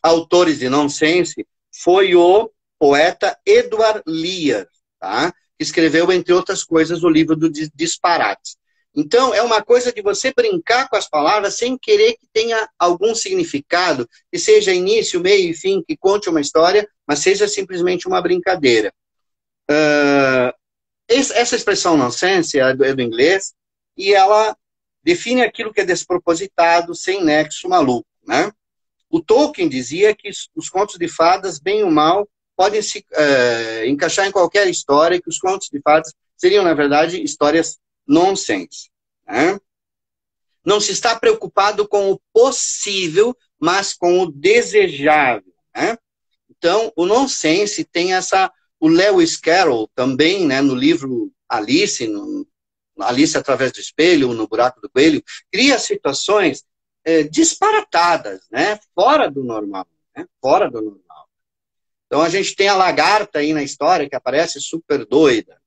autores de nonsense foi o poeta Edward Lear, tá? Que escreveu, entre outras coisas, o livro do Disparates. Então, é uma coisa de você brincar com as palavras sem querer que tenha algum significado, que seja início, meio e fim, que conte uma história, mas seja simplesmente uma brincadeira. Essa expressão nonsense é do inglês, e ela define aquilo que é despropositado, sem nexo, maluco, né? O Tolkien dizia que os contos de fadas, bem ou mal, podem se encaixar em qualquer história, que os contos de fadas seriam, na verdade, histórias nonsense. Né? Não se está preocupado com o possível, mas com o desejável. Né? Então, o nonsense tem essa... O Lewis Carroll também, né, no livro Alice, Alice através do espelho, no buraco do coelho, cria situações disparatadas, né, fora do normal. Né, fora do normal. Então, a gente tem a lagarta aí na história, que aparece super doida.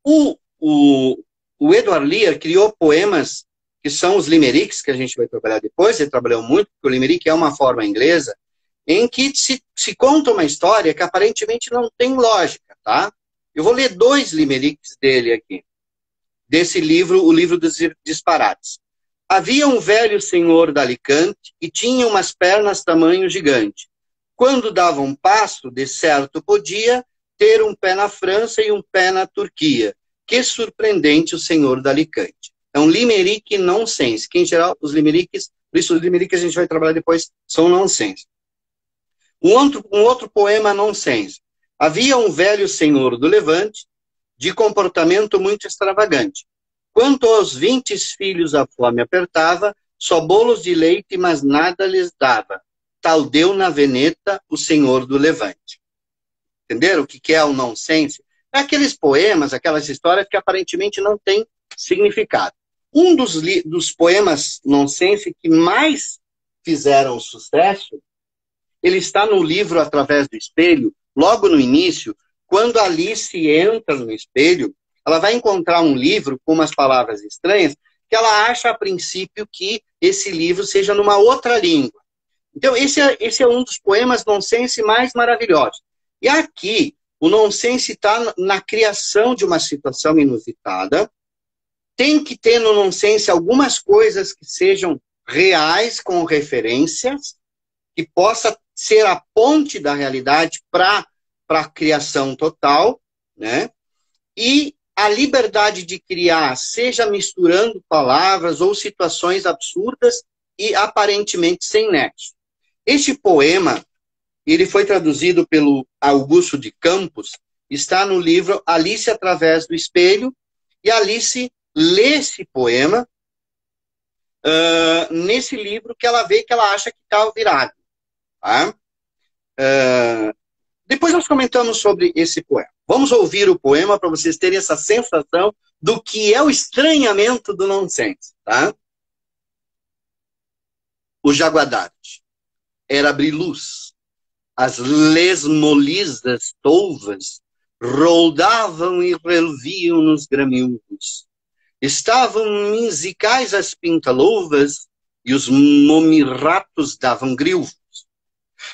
O Edward Lear criou poemas que são os limericks, que a gente vai trabalhar depois. Ele trabalhou muito, porque o limerick é uma forma inglesa, em que se conta uma história que aparentemente não tem lógica, tá? Eu vou ler 2 limericks dele aqui, desse livro, o livro dos disparates. Havia um velho senhor da Alicante e tinha umas pernas tamanho gigante. Quando dava um passo, de certo podia ter um pé na França e um pé na Turquia. Que surpreendente o senhor da Alicante. É um limerick nonsense, que em geral os limericks, por isso os limericks a gente vai trabalhar depois, são nonsense. Um outro poema nonsense. Havia um velho senhor do Levante, de comportamento muito extravagante. Quanto aos 20 filhos a fome apertava, só bolos de leite, mas nada lhes dava. Tal deu na veneta o senhor do Levante. Entenderam o que é o nonsense? É aqueles poemas, aquelas histórias que aparentemente não têm significado. Um dos poemas nonsense que mais fizeram sucesso, ele está no livro Através do Espelho, logo no início, quando Alice entra no espelho, ela vai encontrar um livro com umas palavras estranhas, que ela acha a princípio que esse livro seja numa outra língua. Então, esse é um dos poemas nonsense mais maravilhosos. E aqui, o nonsense está na criação de uma situação inusitada. Tem que ter no nonsense algumas coisas que sejam reais, com referências, que possa ser a ponte da realidade para a criação total, né? E a liberdade de criar, seja misturando palavras ou situações absurdas e aparentemente sem nexo. Este poema, ele foi traduzido pelo Augusto de Campos, está no livro Alice Através do Espelho, e Alice lê esse poema nesse livro que ela vê que ela acha que está virado. Tá? Depois nós comentamos sobre esse poema. Vamos ouvir o poema para vocês terem essa sensação do que é o estranhamento do nonsense. Tá? O Jaguadarte era briluz. As lesmolisas tolvas roldavam e reluviam nos gramiúdos. Estavam minzicais as pinta-louvas e os momirratos davam grilvos.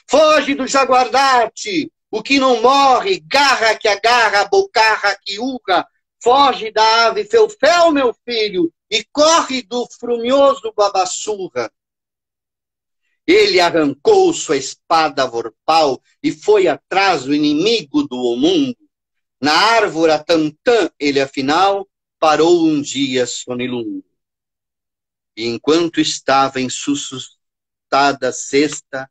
Foge do jaguardate, o que não morre, garra que agarra, bocarra que urra. Foge da ave felfel, meu filho, e corre do frumioso babassurra. Ele arrancou sua espada vorpal e foi atrás do inimigo do mundo. Na árvore tantã, ele afinal parou um dia sonilundo. E enquanto estava em sussustada cesta,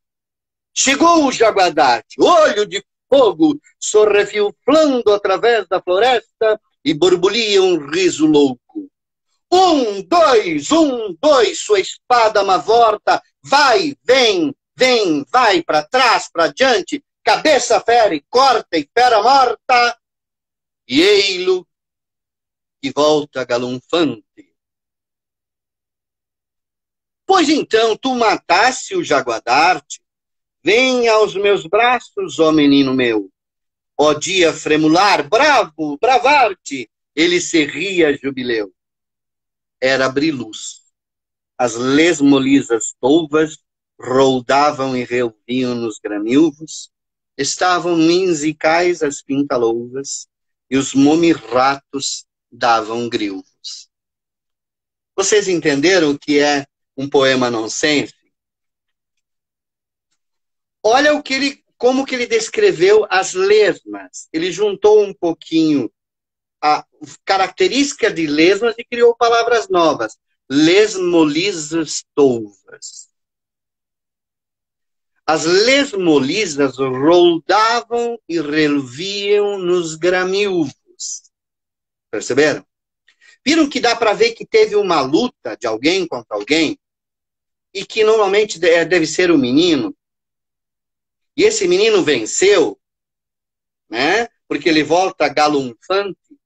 chegou o jaguardate, olho de fogo, sorrefilflando através da floresta e borbulhia um riso louco. 1, 2, 1, 2, sua espada mavorta, vai, vem, vem, vai, para trás, para diante, cabeça fere, corta e fera morta, e ei-lo que volta galunfante. Pois então tu matasse o jaguardarte, vem aos meus braços, ó menino meu. Ó dia fremular, bravo, bravarte, ele se ria jubileu. Era briluz. As lesmolisas tolvas roldavam e relviam nos granilvos, estavam minzicais as pintalouvas, e os momirratos davam grilvos. Vocês entenderam o que é um poema nonsense? Olha como que ele descreveu as lesmas. Ele juntou um pouquinho a característica de lesmas e criou palavras novas. lesmolisas touvas. As lesmolisas roldavam e reluviam nos gramilvos. Perceberam? Viram que dá para ver que teve uma luta de alguém contra alguém? E que normalmente deve ser o menino. E esse menino venceu, né? Porque ele volta galumfante.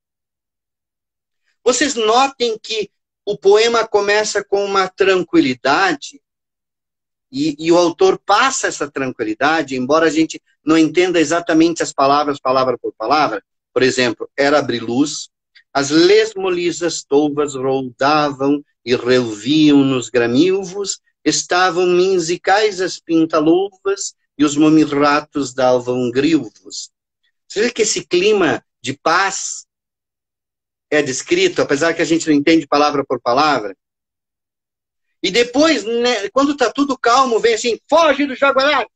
Vocês notem que o poema começa com uma tranquilidade. E o autor passa essa tranquilidade, embora a gente não entenda exatamente as palavras, palavra por palavra. Por exemplo, era abrir luz, as lesmolisas touvas roldavam e reluviam nos gramilvos, estavam minzicais as pintaluvas e os momirratos davam grilvos. Você vê que esse clima de paz é descrito, apesar que a gente não entende palavra por palavra. E depois, né, quando está tudo calmo, vem assim, foge do Jaguararte.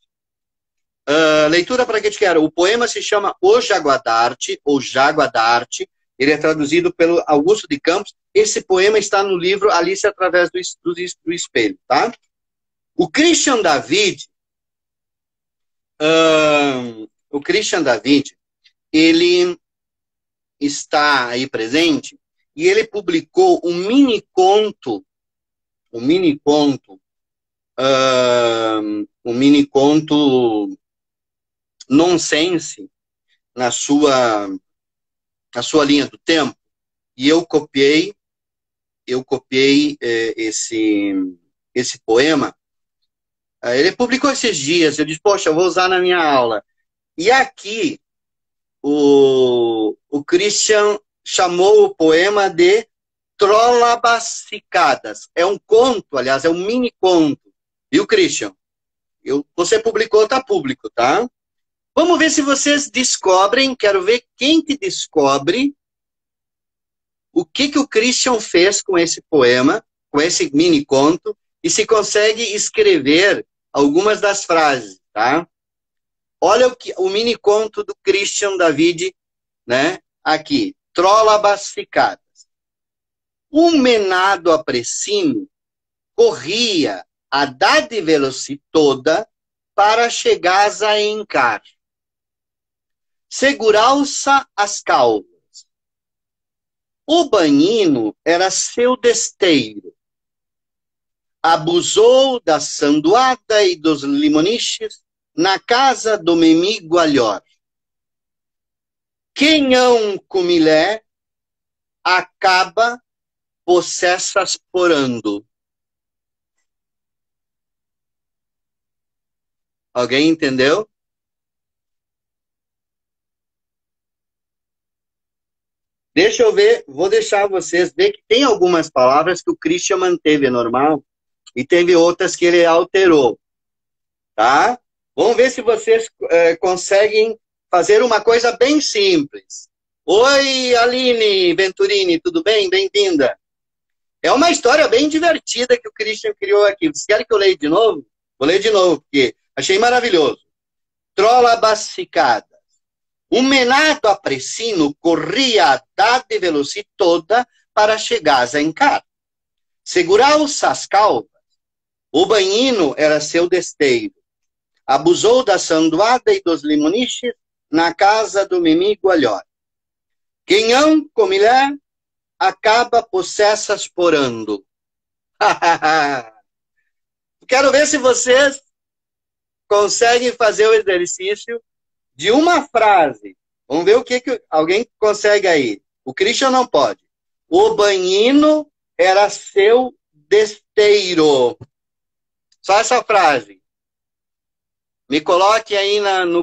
Leitura para que te quero. O poema se chama O Jaguadarte, ou Jaguadarte. Ele é traduzido pelo Augusto de Campos. Esse poema está no livro Alice através do Espelho, tá? O Christian David, ele está aí presente e ele publicou um mini conto nonsense na sua linha do tempo, e eu copiei esse poema. Ele publicou esses dias, eu disse, poxa, eu vou usar na minha aula. E aqui o Christian chamou o poema de Trollabacicadas. É um conto, aliás, é um mini conto. Viu, Christian? Você publicou, tá público, tá? Vamos ver se vocês descobrem, quero ver quem que descobre o que o Christian fez com esse poema, com esse mini conto, e se consegue escrever algumas das frases, tá? Olha o mini conto do Christian David, né? Aqui, Trollabacicadas. Um menado apressino corria a dar de velocidade toda para chegar a encar. Segurau-se as calvas. O banhino era seu desteiro. Abusou da sanduada e dos limoniches na casa do memigo alhor. Quem hão comilé acaba possessas porando. Alguém entendeu? Deixa eu ver, vou deixar vocês ver que tem algumas palavras que o Christian manteve normal e teve outras que ele alterou, tá? Vamos ver se vocês conseguem fazer uma coisa bem simples. Oi, Aline Venturini, tudo bem? Bem-vinda. É uma história bem divertida que o Christian criou aqui. Vocês querem que eu leia de novo? Vou ler de novo, porque achei maravilhoso. Trollabacicadas. Um menado apressino corria a dar de velocidade toda para chegar a encar. Segurau-se as calvas. O banhino era seu desteiro. Abusou da sanduada e dos limoniches na casa do memigo alhor. Quem hão comilé acaba possessas porando. Quero ver se vocês conseguem fazer o exercício de uma frase. Vamos ver o que alguém consegue aí. O Christian não pode. O banhino era seu desteiro. Só essa frase. Me coloque aí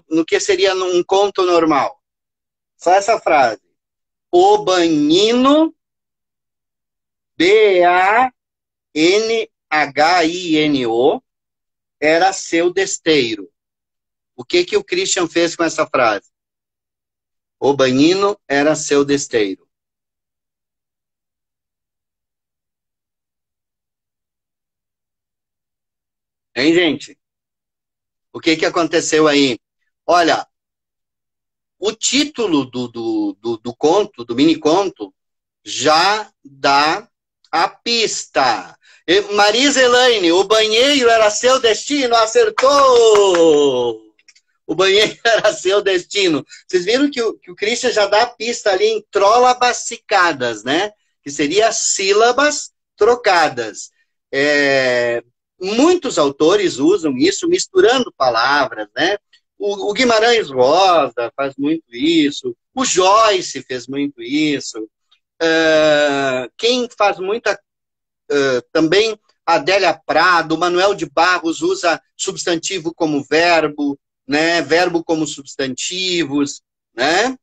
no que seria um conto normal. Só essa frase. O banhino, B-A-N-H-I-N-O, era seu desteiro. O que o Christian fez com essa frase? O banhino era seu desteiro. Hein, gente? O que aconteceu aí? Olha, o título do conto, do mini conto, já dá A pista. Marisa Elaine, o banheiro era seu destino, acertou! O banheiro era seu destino. Vocês viram que o Christian já dá a pista ali em trolabacicadas, né? Que seria sílabas trocadas. Muitos autores usam isso misturando palavras, né? O Guimarães Rosa faz muito isso. O Joyce fez muito isso. Quem faz muita... também a Adélia Prado, o Manuel de Barros usa substantivo como verbo, né? Verbo como substantivos, né?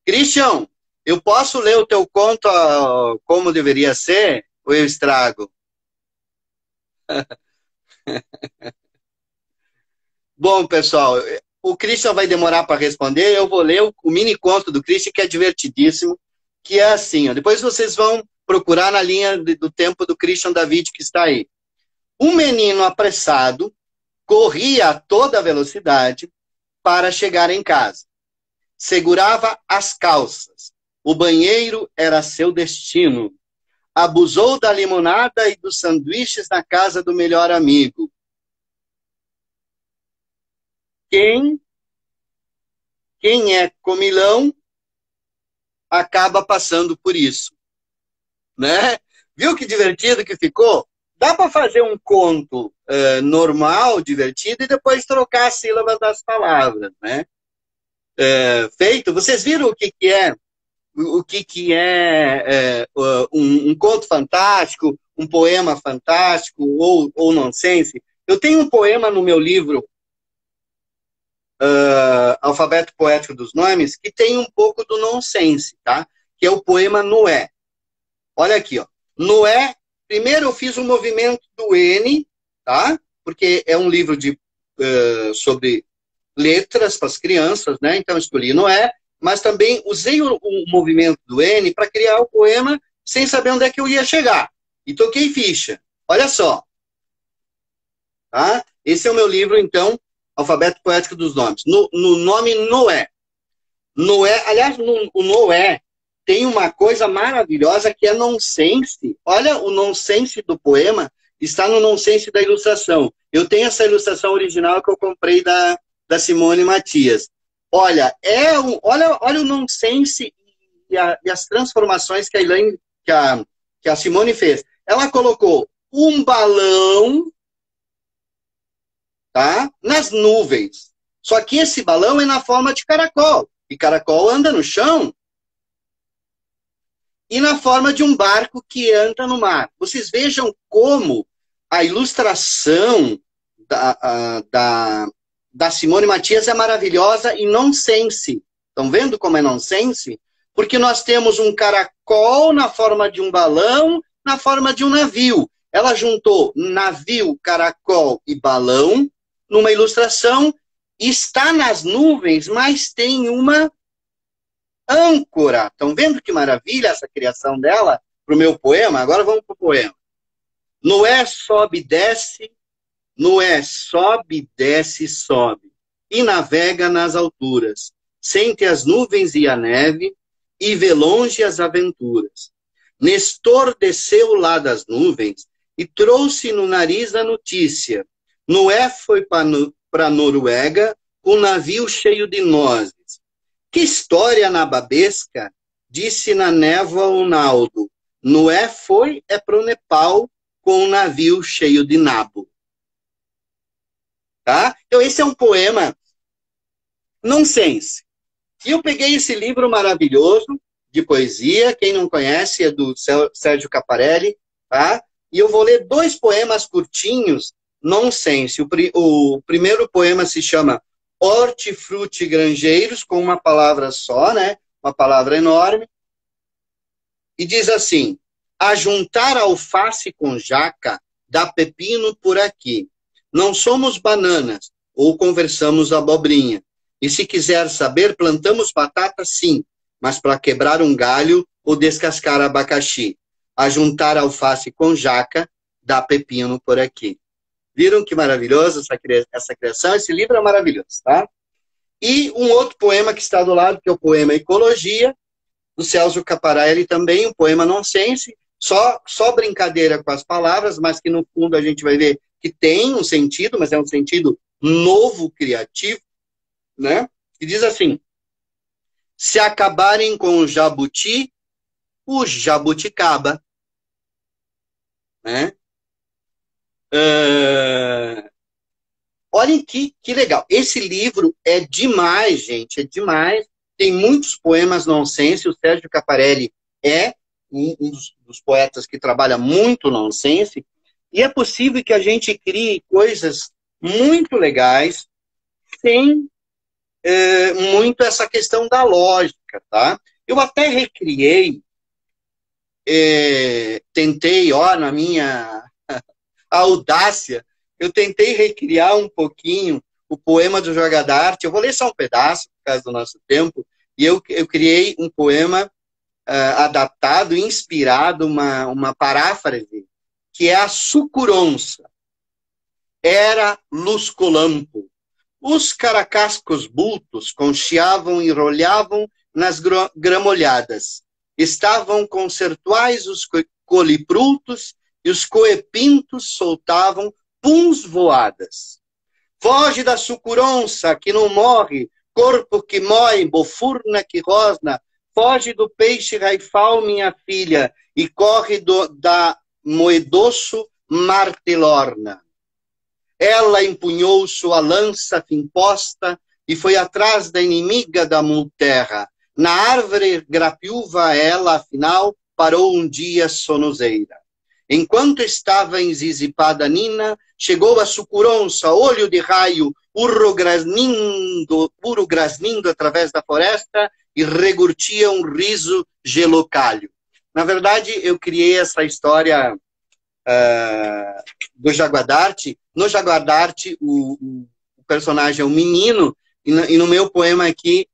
Christian, eu posso ler o teu conto como deveria ser? Ou eu estrago? Bom, pessoal, o Christian vai demorar para responder, eu vou ler o mini conto do Christian, que é divertidíssimo, que é assim, ó, depois vocês vão procurar na linha do tempo do Christian David, que está aí. Um menino apressado corria a toda velocidade para chegar em casa. Segurava as calças. O banheiro era seu destino. Abusou da limonada e dos sanduíches na casa do melhor amigo. Quem é comilão acaba passando por isso, né? Viu que divertido que ficou? Dá para fazer um conto normal, divertido, e depois trocar as sílabas das palavras, né? Feito. Vocês viram o que é um conto fantástico, um poema fantástico ou nonsense? Eu tenho um poema no meu livro Alfabeto Poético dos Nomes, que tem um pouco do nonsense, tá? Que é o poema Noé. Olha aqui, ó. Noé, primeiro eu fiz um movimento do N, tá? Porque é um livro sobre letras para as crianças, né? Então eu escolhi Noé, mas também usei o movimento do N para criar o poema sem saber onde é que eu ia chegar. E toquei ficha. Olha só. Tá? Esse é o meu livro, então, Alfabeto Poético dos Nomes. No nome Noé. Noé, aliás, o Noé tem uma coisa maravilhosa que é nonsense. Olha, o nonsense do poema está no nonsense da ilustração. Eu tenho essa ilustração original que eu comprei da Simone Matias. Olha, olha o nonsense e as transformações que a Simone fez. Ela colocou um balão, tá, nas nuvens. Só que esse balão é na forma de caracol. E caracol anda no chão. E na forma de um barco que anda no mar. Vocês vejam como a ilustração da Simone Matias é maravilhosa e nonsense. Estão vendo como é nonsense? Porque nós temos um caracol na forma de um balão, na forma de um navio. Ela juntou navio, caracol e balão numa ilustração. Está nas nuvens, mas tem uma âncora. Estão vendo que maravilha essa criação dela para o meu poema? Agora vamos para o poema. Noé sobe, desce. Noé sobe, desce, sobe. E navega nas alturas. Sente as nuvens e a neve e vê longe as aventuras. Nestor desceu lá das nuvens e trouxe no nariz a notícia. Noé foi para a Noruega com um navio cheio de nozes. Que história nababesca, disse na névoa o Naldo. Noé foi para o Nepal com um navio cheio de nabo. Tá? Então esse é um poema nonsense. E eu peguei esse livro maravilhoso de poesia, quem não conhece é do Sérgio Caparelli, tá? E eu vou ler 2 poemas curtinhos, nonsense. O primeiro poema se chama Hortifruti Grangeiros, com uma palavra só, né? Uma palavra enorme. E diz assim: ajuntar alface com jaca dá pepino por aqui. Não somos bananas, ou conversamos abobrinha. E se quiser saber, plantamos batata sim, mas para quebrar um galho ou descascar abacaxi. Ajuntar alface com jaca dá pepino por aqui. Viram que maravilhoso essa criação? Esse livro é maravilhoso, tá? E um outro poema que está do lado, que é o poema Ecologia, do Celso Caparelli também, um poema nonsense, só brincadeira com as palavras, mas que no fundo a gente vai ver que tem um sentido, mas é um sentido novo, criativo, né? E diz assim: se acabarem com o jabuti, o jabuticaba, né? Olhem que legal. Esse livro é demais, gente, é demais. Tem muitos poemas nonsense. O Sérgio Caparelli é um dos poetas que trabalha muito nonsense. E é possível que a gente crie coisas muito legais sem muito essa questão da lógica, tá? Eu até recriei, tentei, na minha audácia, eu tentei recriar um pouquinho o poema do Joga d'Arte. Eu vou ler só um pedaço, por causa do nosso tempo, e eu criei um poema adaptado, inspirado, uma paráfrase, que é a sucuronça. Era luscolampo. Os caracascos bultos concheavam e rolhavam nas gramolhadas. Estavam concertuais os coliprutos e os coepintos soltavam puns voadas. Foge da sucuronça que não morre, corpo que mói, bofurna que rosna. Foge do peixe raifal, minha filha, e corre da moedoço martelorna. Ela empunhou sua lança fimposta e foi atrás da inimiga da multerra. Na árvore grapiúva ela, afinal, parou um dia sonozeira. Enquanto estava enzizipada Nina, chegou a sucuronça, olho de raio, urro grasnindo através da floresta e regurtia um riso gelocalho. Na verdade, eu criei essa história do Joga d'Arte. No Joga d'Arte, o personagem é um menino, e no meu poema aqui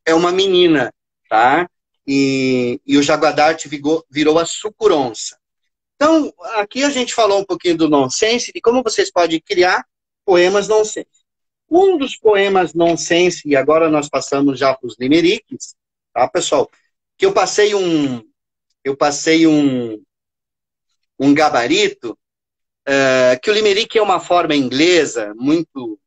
é uma menina, tá? E o Joga d'Arte virou a sucuronça. Então, aqui a gente falou um pouquinho do nonsense, de como vocês podem criar poemas nonsense. Um dos poemas nonsense, e agora nós passamos já para os limeriques, tá, pessoal? Que eu passei um gabarito, que o limerick é uma forma inglesa muito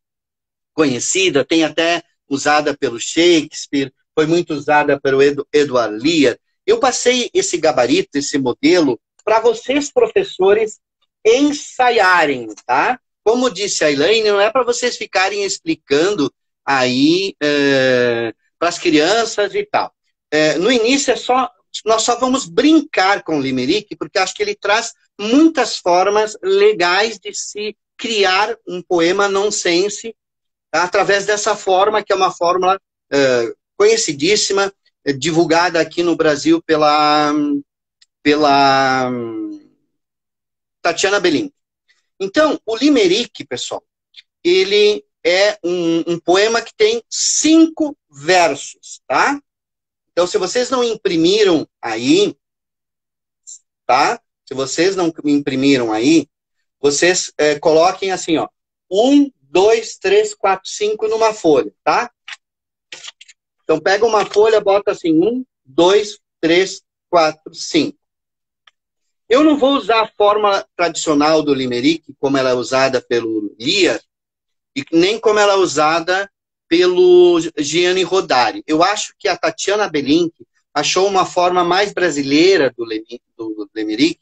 conhecida, tem até usada pelo Shakespeare, foi muito usada pelo Edward Lear. Eu passei esse gabarito, esse modelo, para vocês, professores, ensaiarem, tá? Como disse a Elaine, não é para vocês ficarem explicando aí para as crianças e tal. No início nós só vamos brincar com o limerick, porque acho que ele traz muitas formas legais de se criar um poema nonsense, tá? Através dessa forma, que é uma fórmula conhecidíssima, divulgada aqui no Brasil pela Tatiana Belin. Então, o limerick, pessoal, ele é um poema que tem 5 versos, tá? Então, se vocês não imprimiram aí, tá? Se vocês não imprimiram aí, vocês coloquem assim, ó, 1, 2, 3, 4, 5 numa folha, tá? Então, pega uma folha, bota assim, 1, 2, 3, 4, 5. Eu não vou usar a fórmula tradicional do limerick, como ela é usada pelo Lear, e nem como ela é usada pelo Gianni Rodari. Eu acho que a Tatiana Belin achou uma forma mais brasileira do limerick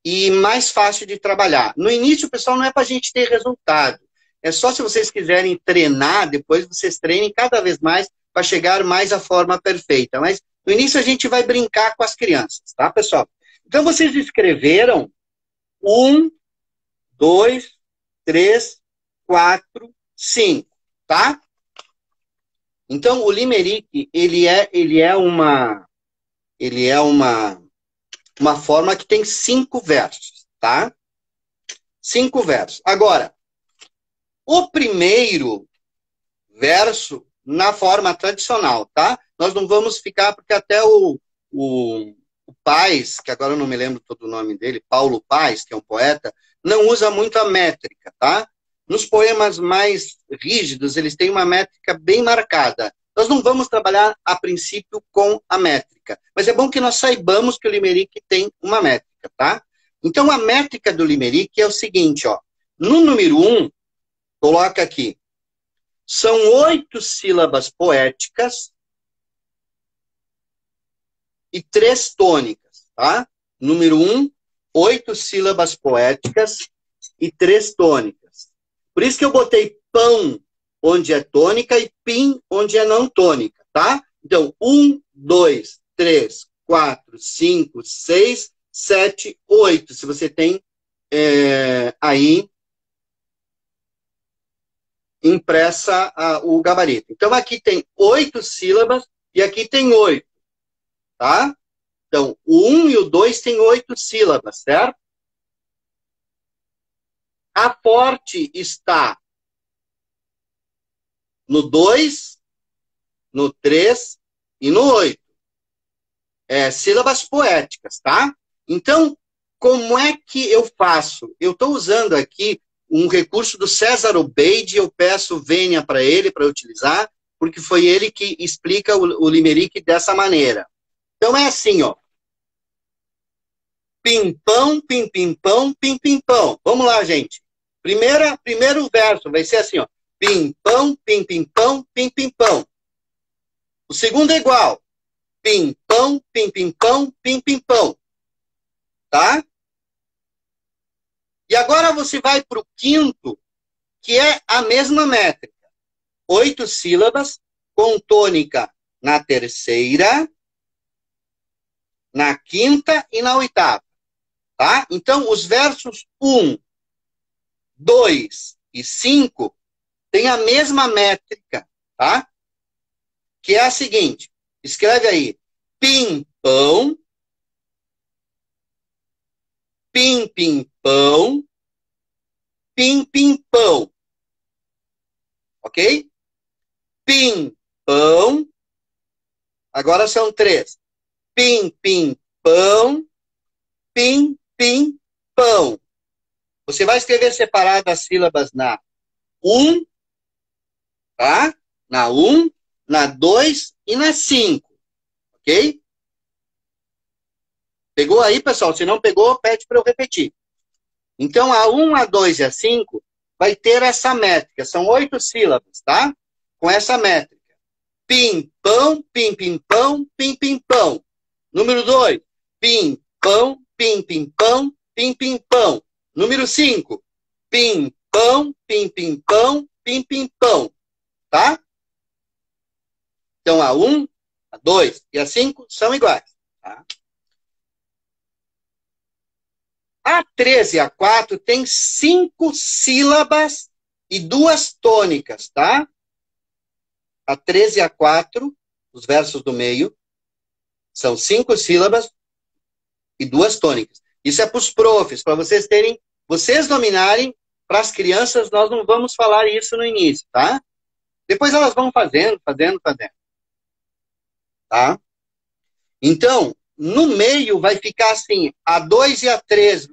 e mais fácil de trabalhar. No início, pessoal, não é para a gente ter resultado. É só se vocês quiserem treinar, depois vocês treinem cada vez mais para chegar mais à forma perfeita. Mas no início a gente vai brincar com as crianças, tá, pessoal? Então, vocês escreveram 1, 2, 3, 4, 5, tá? Então, o limerick, ele é uma forma que tem 5 versos, tá? 5 versos. Agora, o primeiro verso, na forma tradicional, tá? Nós não vamos ficar, porque até o Paes, que agora eu não me lembro todo o nome dele, Paulo Paes, que é um poeta, não usa muito a métrica, tá? Nos poemas mais rígidos, eles têm uma métrica bem marcada. Nós não vamos trabalhar, a princípio, com a métrica. Mas é bom que nós saibamos que o Limerick tem uma métrica, tá? Então, a métrica do Limerick é o seguinte, ó. No número 1, coloca aqui. São 8 sílabas poéticas e 3 tônicas, tá? Número 1, 8 sílabas poéticas e 3 tônicas. Por isso que eu botei pão onde é tônica e pim onde é não tônica, tá? Então, 1, 2, 3, 4, 5, 6, 7, 8. Se você tem aí impressa o gabarito. Então, aqui tem 8 sílabas e aqui tem 8, tá? Então, o 1 e o 2 tem 8 sílabas, certo? A forte está no 2, no 3 e no 8. Sílabas poéticas, tá? Então, como é que eu faço? Eu estou usando aqui um recurso do César Obeide, eu peço vênia para ele, para utilizar, porque foi ele que explica o Limerick dessa maneira. Então é assim, ó. Pimpão, pim-pim-pão, pim-pim-pão. Vamos lá, gente. Primeiro verso vai ser assim, ó. Pimpão, pim-pim-pão, pim-pim-pão. O segundo é igual. Pimpão, pim-pim-pão, pim-pim-pão. Tá? E agora você vai para o quinto, que é a mesma métrica. 8 sílabas, com tônica na terceira, na quinta e na oitava. Tá? Então, os versos 1, 2 e 5 têm a mesma métrica, tá? Que é a seguinte. Escreve aí. Pimpão, pim-pim-pão, pim-pim-pão. Ok? Pim-pão. Agora são 3. Pim-pim-pão, pim-pim-pão. Você vai escrever separado as sílabas na 1, tá? Na 1, na 2 e na 5. Ok? Pegou aí, pessoal? Se não pegou, pede para eu repetir. Então, a 1, a 2 e a 5 vai ter essa métrica. São 8 sílabas, tá? Com essa métrica. Pim, pão, pim, pim, pão, pim, pim, pão. Número 2. Pim, pão, pim, pim, pão, pim, pim, pão. Número 5. Pim, pão, pim, pim, pão, pim, pim, pão. Tá? Então, a 1, a 2 e a 5 são iguais. Tá? A 3 e a 4 tem 5 sílabas e 2 tônicas, tá? A 3 e a 4, os versos do meio, são 5 sílabas e 2 tônicas. Isso é para os profs, para vocês terem, vocês dominarem. Para as crianças, nós não vamos falar isso no início, tá? Depois elas vão fazendo. Tá? Então, no meio vai ficar assim, a 2 e a 3,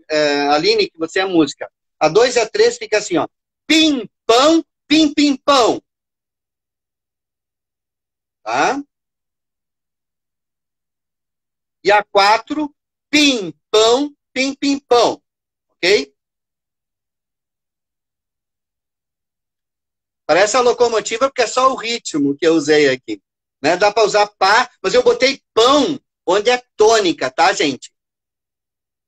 Aline, que você é música. A 2 e a 3 fica assim, ó. Pim, pão, pim, pim, pão. Tá? E a 4, pim, pão, pim, pim, pão. Ok? Parece a locomotiva porque é só o ritmo que eu usei aqui. Né? Dá para usar pá, mas eu botei pão onde é tônica, tá, gente?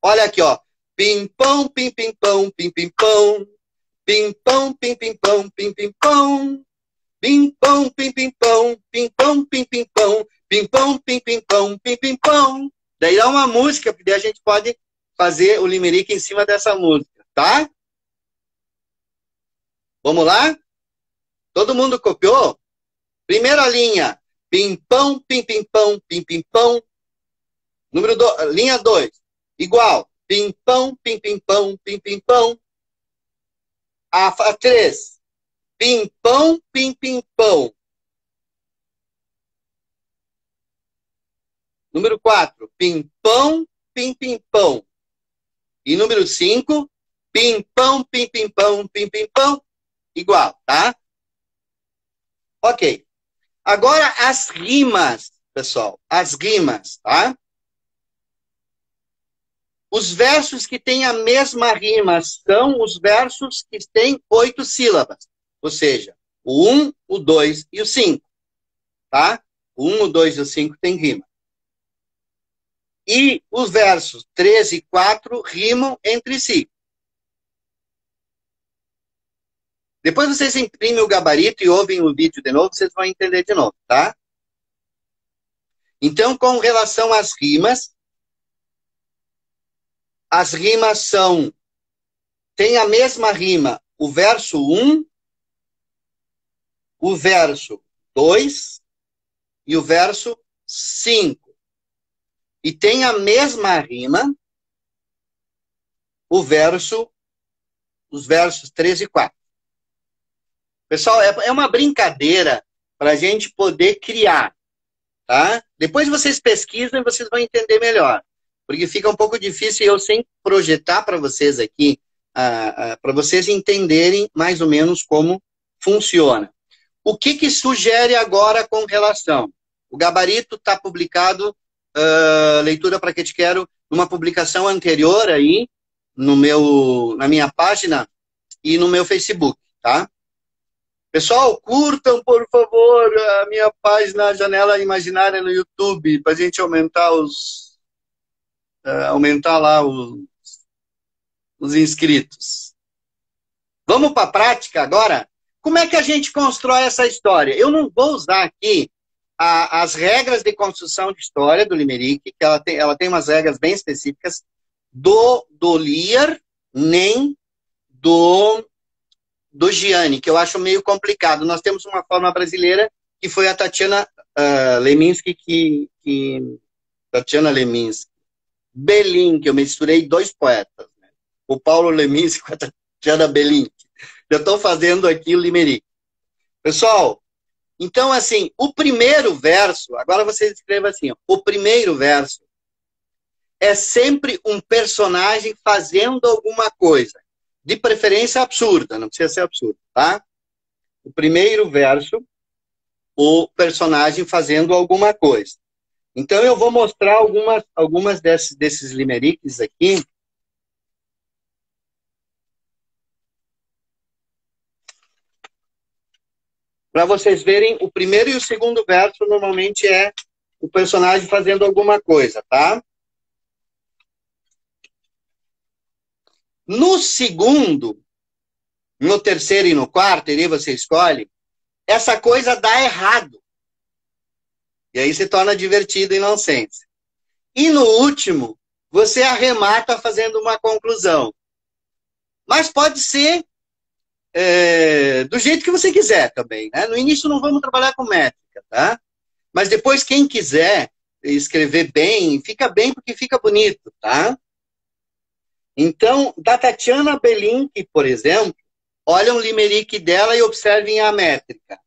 Olha aqui, ó. Pim, pão, pim, pim, pão, pim, pim, pão. Pim, pão, pim, pim, pão, pim, pim, pão. Pim, pão, pim, pim, pão, pim, pão, pim, pim, pão. Pim, pão, pim, pim, pão, pim, pim, pão. Daí dá uma música, porque daí a gente pode fazer o limerick em cima dessa música, tá? Vamos lá? Todo mundo copiou? Primeira linha. Pim, pão, pim, pim, pão, pim, pim, pão. Linha 2. Igual. Pim, pão, pim, pim, pão, pim, pim, pão. A 3. Pim, pão, pim, pim, pão. Número 4. Pim, pão, pim, pim, pão. E número 5. Pim, pão, pim, pim, pão, pim, pim, pão. Igual, tá? Ok. Agora, as rimas, pessoal. As rimas, tá? Os versos que têm a mesma rima são os versos que têm 8 sílabas. Ou seja, o 1, o 2 e o 5. Tá? O 1, o 2 e o 5 têm rima. E os versos 3 e 4 rimam entre si. Depois vocês imprimem o gabarito e ouvem o vídeo de novo, vocês vão entender de novo, tá? Então, com relação às rimas, as rimas são... Tem a mesma rima o verso 1, o verso 2 e o verso 5. E tem a mesma rima os versos 3 e 4. Pessoal, é uma brincadeira para a gente poder criar, tá? Depois vocês pesquisam e vocês vão entender melhor. Porque fica um pouco difícil eu sem projetar para vocês aqui, para vocês entenderem mais ou menos como funciona. O que sugere agora com relação? O gabarito está publicado, Leitura para que te quero, numa publicação anterior aí, na minha página e no meu Facebook, tá? Pessoal, curtam, por favor, a minha página Janela Imaginária no YouTube, para a gente aumentar lá os inscritos. Vamos para a prática agora? Como é que a gente constrói essa história? Eu não vou usar aqui as regras de construção de história do Limerick, que ela tem umas regras bem específicas, do Lear, nem do Gianni, que eu acho meio complicado. Nós temos uma forma brasileira, que foi a Tatiana Leminski, Tatiana Leminski. Belin, que eu misturei 2 poetas. Né? O Paulo Leminski com a Tatiana Belin. Eu estou fazendo aqui o Limerick. Pessoal, então assim, o primeiro verso, agora vocês escrevam assim, ó, o primeiro verso é sempre um personagem fazendo alguma coisa. De preferência absurda, não precisa ser absurdo, tá? O primeiro verso, o personagem fazendo alguma coisa. Então eu vou mostrar algumas desses limericks aqui. Para vocês verem, o primeiro e o segundo verso normalmente é o personagem fazendo alguma coisa, tá? No segundo, no terceiro e no quarto, aí você escolhe, essa coisa dá errado. E aí se torna divertido e nonsense. E no último, você arremata fazendo uma conclusão. Mas pode ser do jeito que você quiser também. Né? No início não vamos trabalhar com métrica, tá? Mas depois quem quiser escrever bem, fica bem porque fica bonito, tá? Então, da Tatiana Belink, por exemplo, olhem o limerick dela e observem a métrica.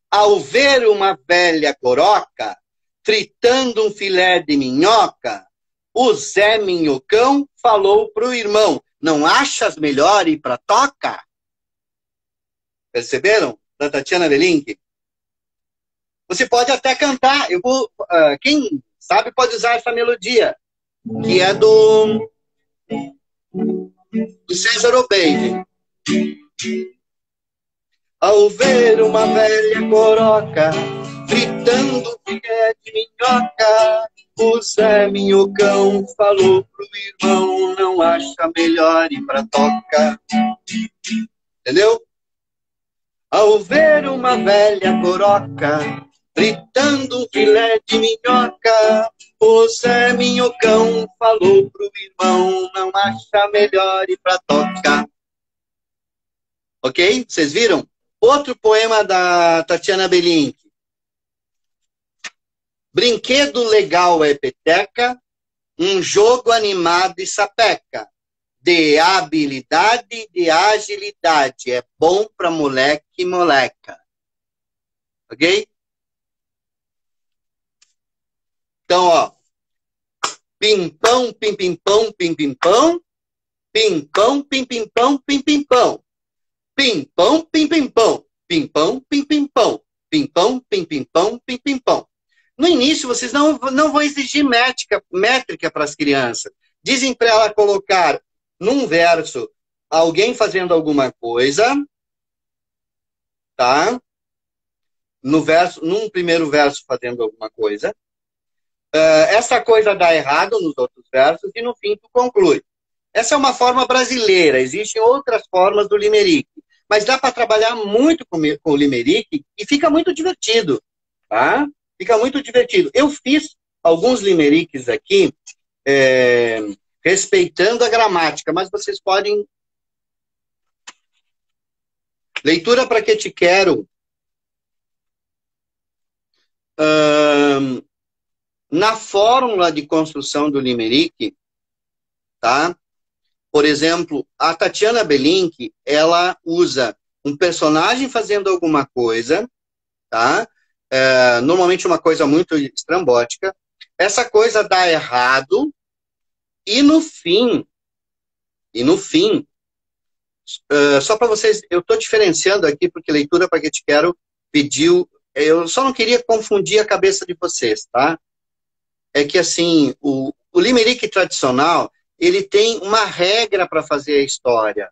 Ao ver uma velha coroca tritando um filé de minhoca, o Zé Minhocão falou pro irmão, não achas melhor ir pra toca? Perceberam? Da Tatiana Belink. Você pode até cantar. Quem sabe pode usar essa melodia, que é do César O'Baby. Ao ver uma velha coroca fritando filé de minhoca, o Zé Minhocão falou pro irmão, não acha melhor ir pra toca. Entendeu? Ao ver uma velha coroca fritando filé de minhoca, o Zé Minhocão falou pro irmão, não acha melhor ir pra toca. Ok? Vocês viram? Outro poema da Tatiana Belink. Brinquedo legal é peteca, um jogo animado e sapeca. De habilidade e de agilidade. É bom pra moleque e moleca. Ok? Então, ó. Pimpão, pim-pim-pão, pim-pim-pão. Pimpão, pim-pim-pão, pim-pim-pão. Pimpão, pim-pim-pão. Pimpão, pim-pim-pão. Pim-pão, pim-pim-pão, pim-pim-pão. No início, vocês não vão exigir métrica para as crianças. Dizem para ela colocar num verso alguém fazendo alguma coisa, tá? Num primeiro verso fazendo alguma coisa. Essa coisa dá errado nos outros versos e no fim tu conclui. Essa é uma forma brasileira. Existem outras formas do limerick. Mas dá para trabalhar muito com o limerick e fica muito divertido, tá? Fica muito divertido. Eu fiz alguns limericks aqui, respeitando a gramática, mas vocês podem... Leitura para que te quero. Na fórmula de construção do limerick, tá? Por exemplo, a Tatiana Belink, ela usa um personagem fazendo alguma coisa, tá? Normalmente uma coisa muito estrambótica. Essa coisa dá errado e no fim, só para vocês, eu estou diferenciando aqui porque leitura para que te quero pediu, eu só não queria confundir a cabeça de vocês, tá? É que assim, o limerick tradicional, ele tem uma regra para fazer a história.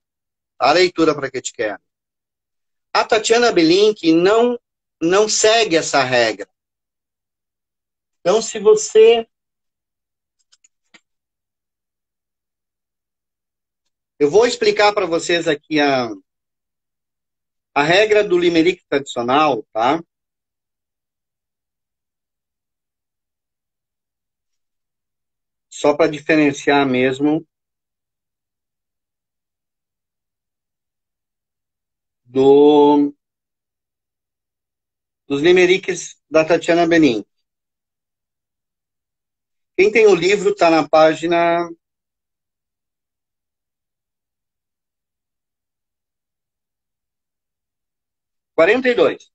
A leitura para que te quero. A Tatiana Belink não segue essa regra. Então, se você... Eu vou explicar para vocês aqui a regra do limerick tradicional, tá? Só para diferenciar mesmo dos limericks da Tatiana Belink. Quem tem o livro está na página 42.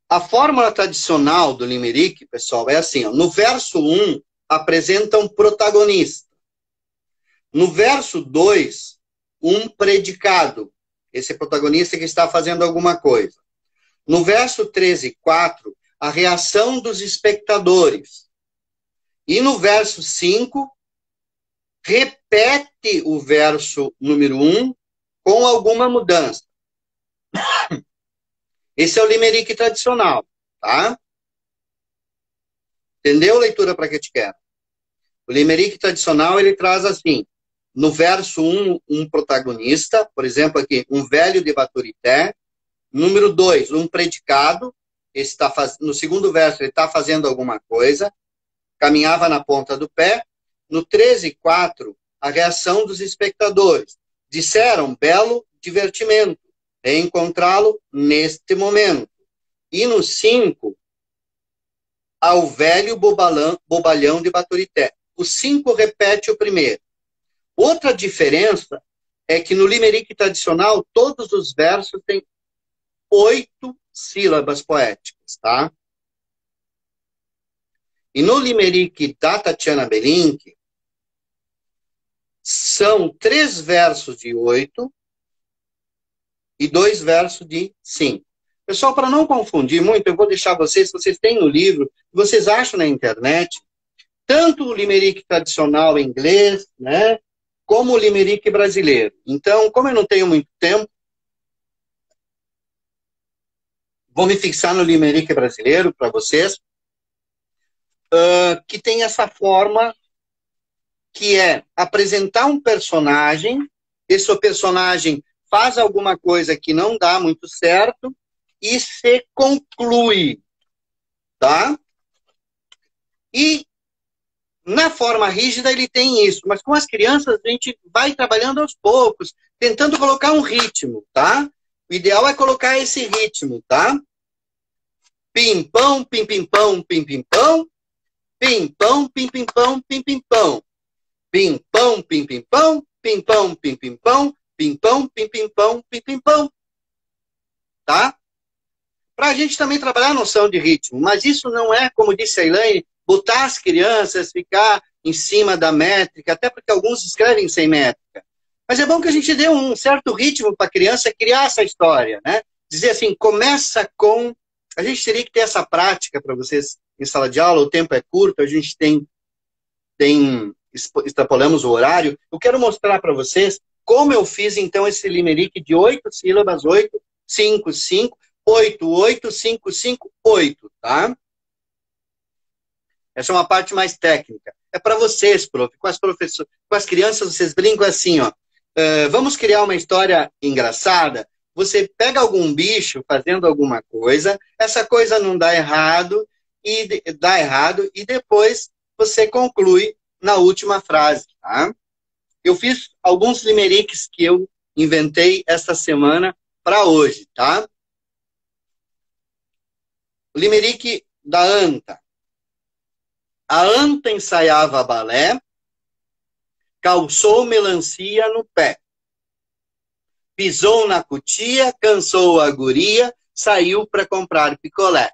A fórmula tradicional do limerick, pessoal, é assim, ó, no verso 1, apresenta um protagonista. No verso 2, um predicado. Esse protagonista que está fazendo alguma coisa. No verso 3 e 4, a reação dos espectadores. E no verso 5, repete o verso número 1 com alguma mudança. Esse é o limerick tradicional, tá? Entendeu, leitura para que te quero? O limerick tradicional, ele traz assim, no verso 1, um protagonista, por exemplo aqui, um velho de Baturité. Número 2, um predicado, no segundo verso ele está fazendo alguma coisa, caminhava na ponta do pé. No 3 e 4, a reação dos espectadores. Disseram, belo divertimento. Reencontrá-lo neste momento. E no 5, ao velho bobalhão de Baturité. O 5 repete o primeiro. Outra diferença é que no limerick tradicional, todos os versos têm 8 sílabas poéticas, tá? E no limerick da Tatiana Belink, são 3 versos de 8 e 2 versos de 5. Pessoal, para não confundir muito, eu vou deixar vocês têm no livro, vocês acham na internet, tanto o limerick tradicional em inglês, né, como o limerick brasileiro. Então, como eu não tenho muito tempo, vou me fixar no limerick brasileiro para vocês, que tem essa forma que é apresentar um personagem, esse personagem faz alguma coisa que não dá muito certo e se conclui, tá? E na forma rígida ele tem isso, mas com as crianças a gente vai trabalhando aos poucos, tentando colocar um ritmo, tá? O ideal é colocar esse ritmo, tá? Pim-pão, pim-pim-pão, pim-pim-pão, pim-pão, pim-pim-pão, pim-pim-pão. Pim-pão, pim-pim-pão, pim-pão, pim-pim-pão, pim-pão, pim-pim-pão, pim-pim-pão. Tá? Para a gente também trabalhar a noção de ritmo. Mas isso não é, como disse a Elaine, botar as crianças, ficar em cima da métrica, até porque alguns escrevem sem métrica. Mas é bom que a gente dê um certo ritmo para a criança criar essa história, né? Dizer assim, começa com... A gente teria que ter essa prática para vocês em sala de aula, o tempo é curto, a gente extrapolamos o horário. Eu quero mostrar para vocês como eu fiz, então, esse limerick de 8 sílabas, 8, 5, 5, 8, 8, 5, 5, 8, tá? Essa é uma parte mais técnica. É para vocês, prof. Com as crianças, vocês brincam assim, ó. Vamos criar uma história engraçada. Você pega algum bicho fazendo alguma coisa, essa coisa não dá errado, e depois você conclui na última frase, tá? Eu fiz alguns limericks que eu inventei esta semana para hoje, tá? O limerick da anta. A anta ensaiava balé, calçou melancia no pé. Pisou na cutia, cansou a guria, saiu para comprar picolé.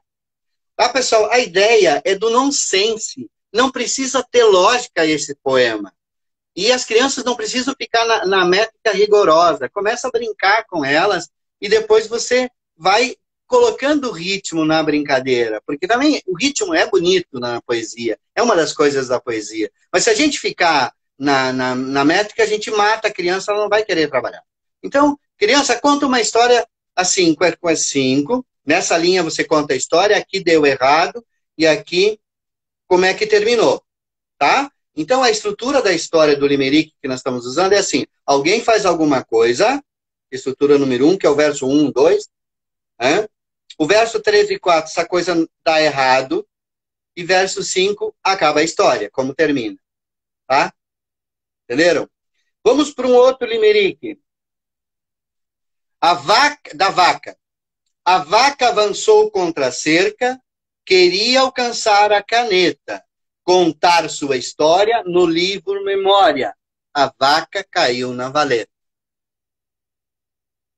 Tá, pessoal? A ideia é do nonsense. Não precisa ter lógica esse poema. E as crianças não precisam ficar na métrica rigorosa. Começa a brincar com elas e depois você vai colocando ritmo na brincadeira. Porque também o ritmo é bonito na poesia. É uma das coisas da poesia. Mas se a gente ficar na métrica, a gente mata a criança, ela não vai querer trabalhar. Então, criança, conta uma história assim, com as 5. Nessa linha você conta a história, aqui deu errado, e aqui como é que terminou, tá? Então, a estrutura da história do limerick que nós estamos usando é assim, alguém faz alguma coisa, estrutura número 1, que é o verso 1, 2, né? O verso 3 e 4, essa coisa dá errado, e verso 5, acaba a história, como termina, tá? Entenderam? Vamos para um outro limerick. Da vaca. A vaca avançou contra a cerca, queria alcançar a caneta, contar sua história no livro Memória. A vaca caiu na valeta.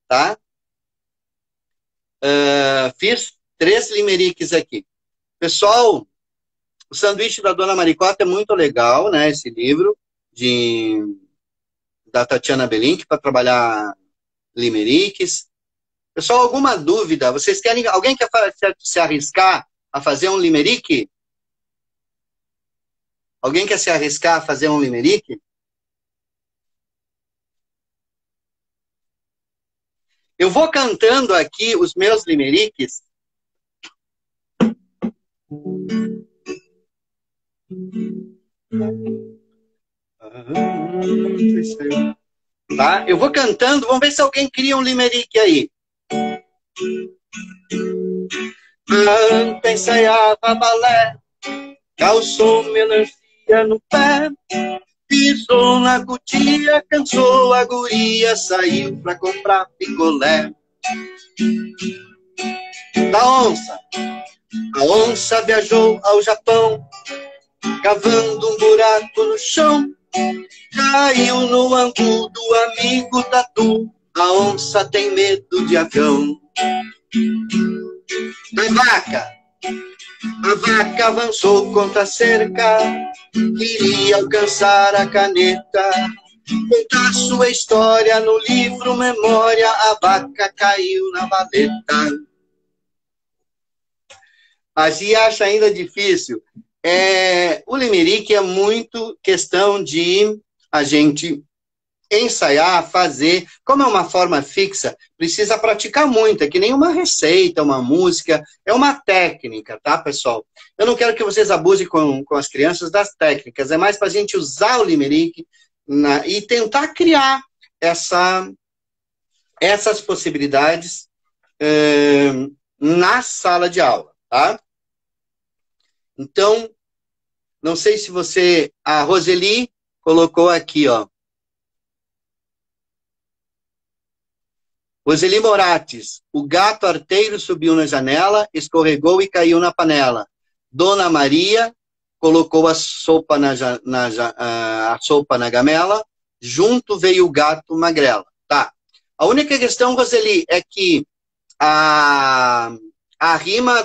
Tá? Fiz 3 limericks aqui. Pessoal, o Sanduíche da Dona Maricota é muito legal, né? Esse livro da Tatiana Belink para trabalhar limericks. Pessoal, alguma dúvida? Vocês querem... Alguém quer se arriscar a fazer um limerick? Alguém quer se arriscar a fazer um limerick? Eu vou cantando aqui os meus limericks. Tá? Eu vou cantando, vamos ver se alguém cria um limerick aí. A anta ensaiava balé, calçou melancia no pé, pisou na cutia, cansou a guria, saiu pra comprar picolé. Da onça. A onça viajou ao Japão, cavando um buraco no chão, caiu no angu do amigo Tatu. A onça tem medo de avião. A vaca avançou contra a cerca, queria alcançar a caneta, contar sua história no livro Memória. A vaca caiu na valeta. Mas se acha ainda difícil, o limerick é muito questão de a gente ensaiar, fazer. Como é uma forma fixa, precisa praticar muito. É que nem uma receita, uma música. É uma técnica, tá, pessoal? Eu não quero que vocês abusem com as crianças das técnicas. É mais para a gente usar o limerick e tentar criar essas possibilidades na sala de aula, tá? Então, não sei se você... A Roseli colocou aqui, ó. Roseli Morates. O gato arteiro subiu na janela, escorregou e caiu na panela. Dona Maria colocou a sopa a sopa na gamela. Junto veio o gato magrela. Tá. A única questão, Roseli, é que a rima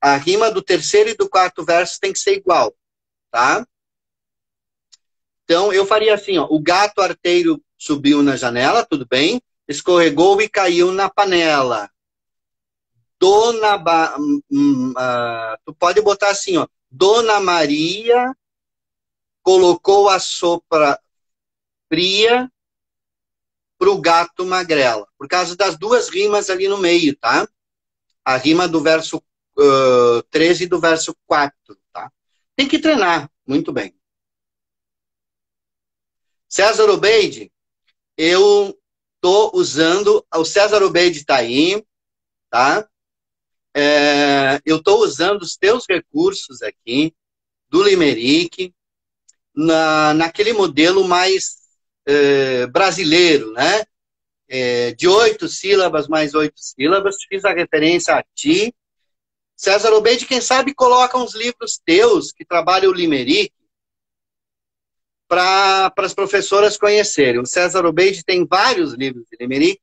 a rima do terceiro e do quarto verso tem que ser igual, tá? Então, eu faria assim, ó, o gato arteiro subiu na janela, tudo bem, escorregou e caiu na panela. Tu pode botar assim, ó, Dona Maria colocou a sopa fria pro gato magrela, por causa das duas rimas ali no meio, tá? A rima do verso 13 e do verso 4, tá? Tem que treinar, muito bem. César Obeide, eu tô usando, o César Obeide tá aí, tá? Eu tô usando os teus recursos aqui, do Limerick, naquele modelo mais brasileiro, né? De 8 sílabas mais 8 sílabas, fiz a referência a ti. César Obeide, quem sabe coloca uns livros teus que trabalham o Limerick para as professoras conhecerem. O César Obeide tem vários livros de Limerick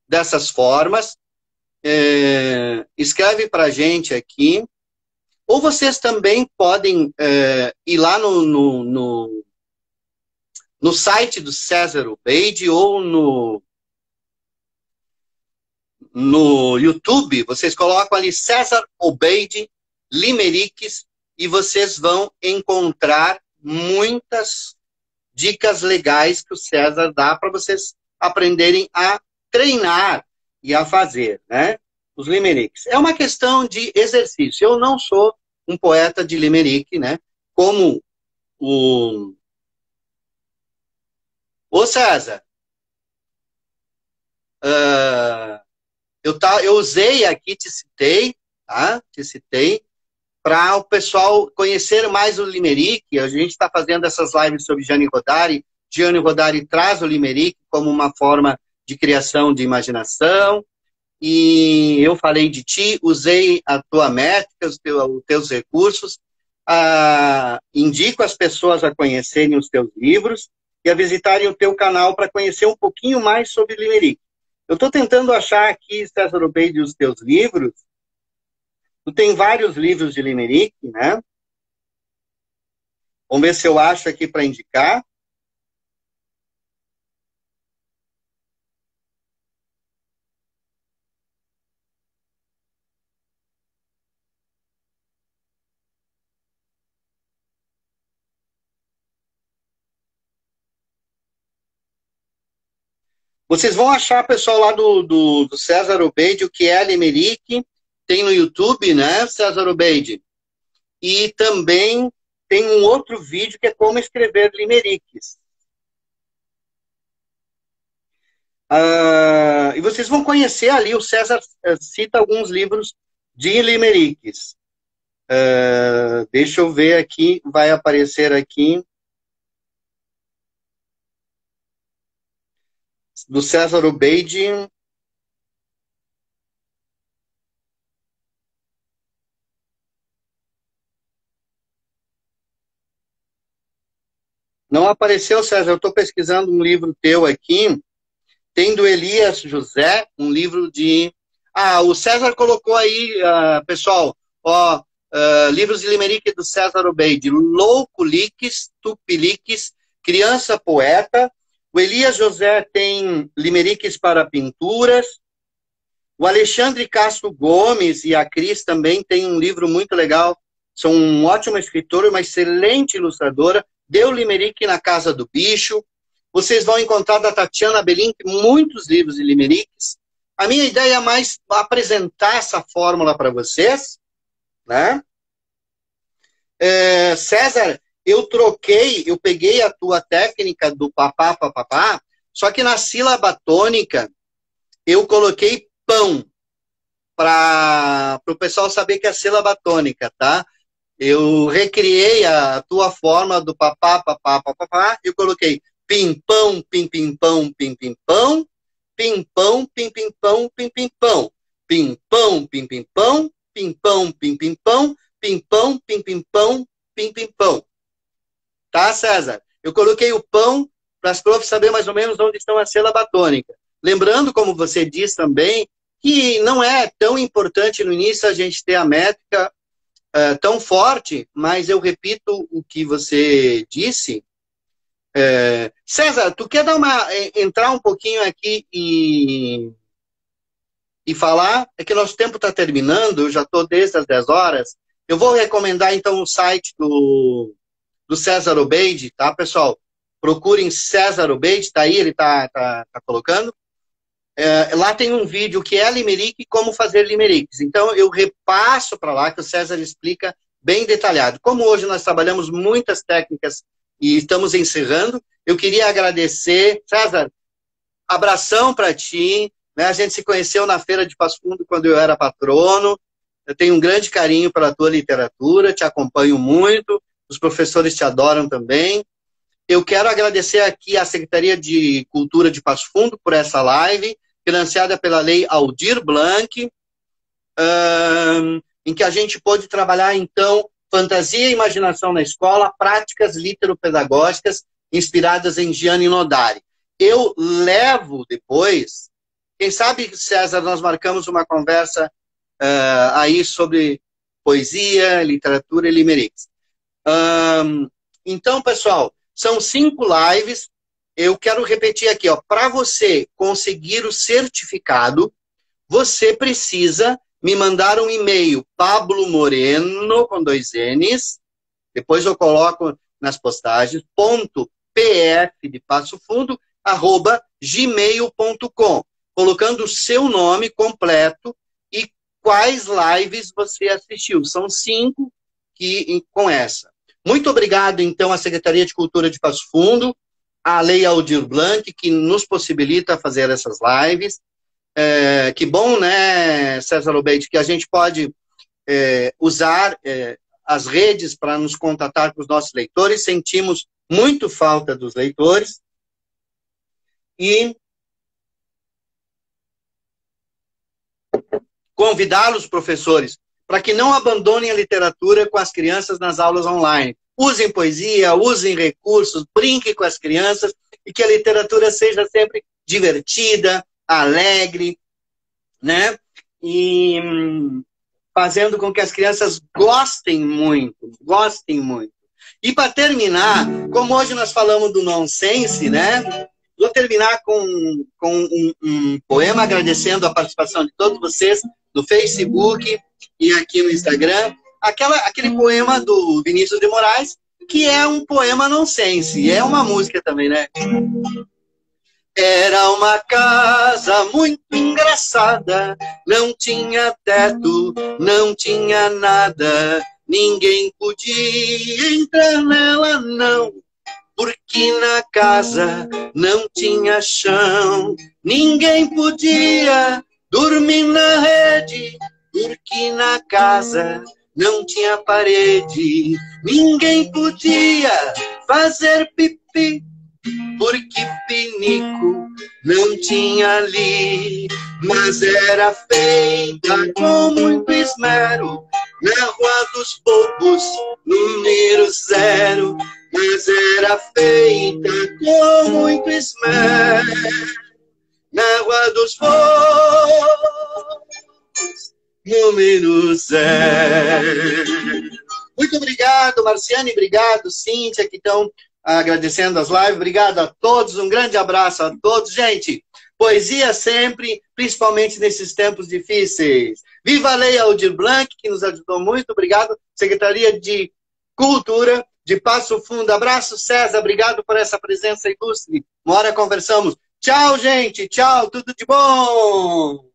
dessas formas. Escreve para a gente aqui. Ou vocês também podem ir lá no site do César Obeide ou no YouTube, vocês colocam ali César Obeide Limericks e vocês vão encontrar muitas dicas legais que o César dá para vocês aprenderem a treinar e a fazer, né? Os limericks. É uma questão de exercício. Eu não sou um poeta de limerick, né? Como o César, eu usei aqui, te citei, tá? Te citei, para o pessoal conhecer mais o Limerick. A gente está fazendo essas lives sobre Gianni Rodari. Gianni Rodari traz o Limerick como uma forma de criação de imaginação. E eu falei de ti, usei a tua métrica, os teus recursos. Indico as pessoas a conhecerem os teus livros e a visitarem o teu canal para conhecer um pouquinho mais sobre Limerick. Eu estou tentando achar aqui, César Obeide, os teus livros. Tu tem vários livros de Limerick, né? Vamos ver se eu acho aqui para indicar. Vocês vão achar, pessoal, lá do César Obeide, o que é Limerick. Tem no YouTube, né, César Obeide? E também tem um outro vídeo que é como escrever limericks. E vocês vão conhecer ali, o César cita alguns livros de limericks. Deixa eu ver aqui, vai aparecer aqui. Do César Obeide. Não apareceu, César. Eu estou pesquisando um livro teu aqui. Tem do Elias José, um livro de... o César colocou aí, pessoal, livros de Limerick do César Obeide. Louco-liques, Tupiliques, Criança Poeta. O Elias José tem Limericks para pinturas. O Alexandre Castro Gomes e a Cris também tem um livro muito legal. São um ótimo escritor, uma excelente ilustradora. Deu Limerick na Casa do Bicho. Vocês vão encontrar da Tatiana Belink muitos livros de Limericks. A minha ideia é mais apresentar essa fórmula para vocês, né? César, eu peguei a tua técnica do papá, papapá, só que na sílaba tônica eu coloquei pão, para o pessoal saber que é sílaba tônica, tá? Eu recriei a tua forma do papá, papá, papapá, eu coloquei pim-pão, pim-pim-pão, pim-pim-pão, pim-pão, pim-pim-pão, pim-pim-pão, pim-pão, pim-pim-pão, pim-pão, pim-pim-pão, pim-pão, pim-pim-pão, pim-pim-pão. Tá, César? Eu coloquei o pão para as profs saberem mais ou menos onde estão a sílaba tônica. Lembrando, como você diz também, que não é tão importante no início a gente ter a métrica tão forte, mas eu repito o que você disse. César, tu quer entrar um pouquinho aqui e falar? É que nosso tempo está terminando, eu já estou desde as 10 horas. Eu vou recomendar, então, o site do César Obeid, tá, pessoal? Procurem César Obeid, tá aí, ele tá colocando. Lá tem um vídeo que é limerick e como fazer limerics. Então, eu repasso para lá, que o César explica bem detalhado. Como hoje nós trabalhamos muitas técnicas e estamos encerrando, eu queria agradecer. César, abração para ti. Né? A gente se conheceu na Feira de Passo Fundo quando eu era patrono. Eu tenho um grande carinho pela tua literatura, te acompanho muito, os professores te adoram também. Eu quero agradecer aqui à Secretaria de Cultura de Passo Fundo por essa live, financiada pela Lei Aldir Blanc, em que a gente pôde trabalhar, então, fantasia e imaginação na escola, práticas literopedagógicas inspiradas em Gianni Nodari. Eu levo depois, quem sabe, César, nós marcamos uma conversa aí sobre poesia, literatura e limerics. Então, pessoal, são 5 lives. Eu quero repetir aqui, ó, para você conseguir o certificado, você precisa me mandar um e-mail, Pablo Moreno, com 2 N's, depois eu coloco nas postagens, .pf de Passo Fundo, @gmail.com, colocando o seu nome completo e quais lives você assistiu. São 5 com essa. Muito obrigado, então, à Secretaria de Cultura de Passo Fundo, à Lei Aldir Blanc, que nos possibilita fazer essas lives. Que bom, né, César Obeid, que a gente pode usar as redes para nos contatar com os nossos leitores. Sentimos muito falta dos leitores. E convidá-los, professores, para que não abandonem a literatura com as crianças nas aulas online. Usem poesia, usem recursos, brinquem com as crianças e que a literatura seja sempre divertida, alegre, né? E fazendo com que as crianças gostem muito, gostem muito. E para terminar, como hoje nós falamos do nonsense, né? Vou terminar com um poema agradecendo a participação de todos vocês no Facebook e aqui no Instagram. Aquele poema do Vinícius de Moraes, que é um poema nonsense, é uma música também, né? Era uma casa muito engraçada, não tinha teto, não tinha nada, ninguém podia entrar nela, não, porque na casa não tinha chão, ninguém podia dormir na rede, porque na casa não tinha parede, ninguém podia fazer pipi, porque pinico não tinha ali, mas era feita com muito esmero, na Rua dos Bobos, número 0, mas era feita com muito esmero, na Rua dos Bobos, número 0. Muito obrigado, Marciane, obrigado, Cíntia, que estão agradecendo as lives. Obrigado a todos, um grande abraço a todos. Gente, poesia sempre, principalmente nesses tempos difíceis. Viva a Lei Aldir Blanc, que nos ajudou muito. Obrigado, Secretaria de Cultura de Passo Fundo. Abraço, César, obrigado por essa presença ilustre. Uma hora conversamos. Tchau, gente, tchau, tudo de bom!